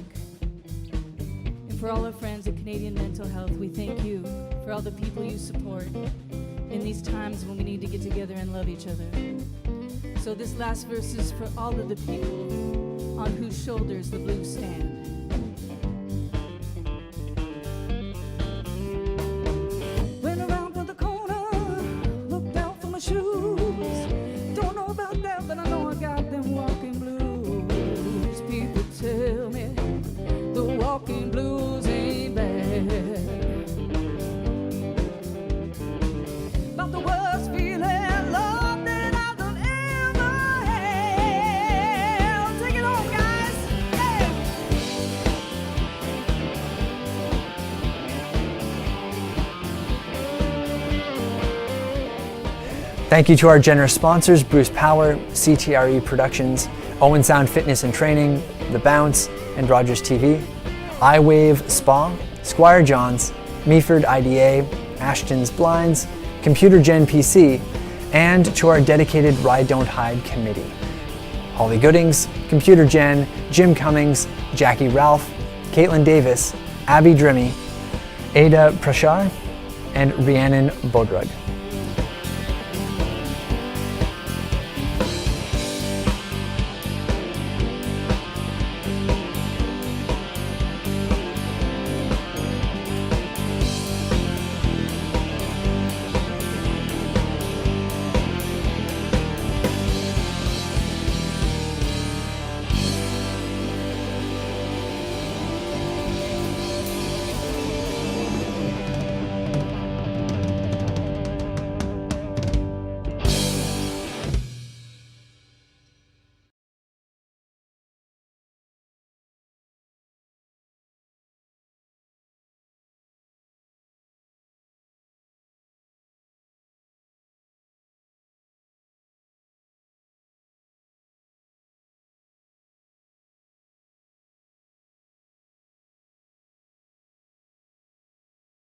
And for all our friends at Canadian Mental Health, we thank you for all the people you support in these times when we need to get together and love each other. So this last verse is for all of the people on whose shoulders the blues stand. Went around to the corner, looked down for my shoes. Don't know about that, but I know I got them walking blues. People tell me the walking blues ain't bad. But the worst feeling love that I could ever have. Take it on, guys. Hey. Thank you to our generous sponsors, Bruce Power, CTRE Productions, Owen Sound Fitness and Training, The Bounce, and Rogers TV, iWave Spa, Squire Johns, Meaford IDA, Ashton's Blinds, Computer Gen PC, and to our dedicated Ride Don't Hide committee. Holly Goodings, Computer Gen, Jim Cummings, Jackie Ralph, Caitlin Davis, Abby Drimmy, Ada Prashar, and Rhiannon Bodrug.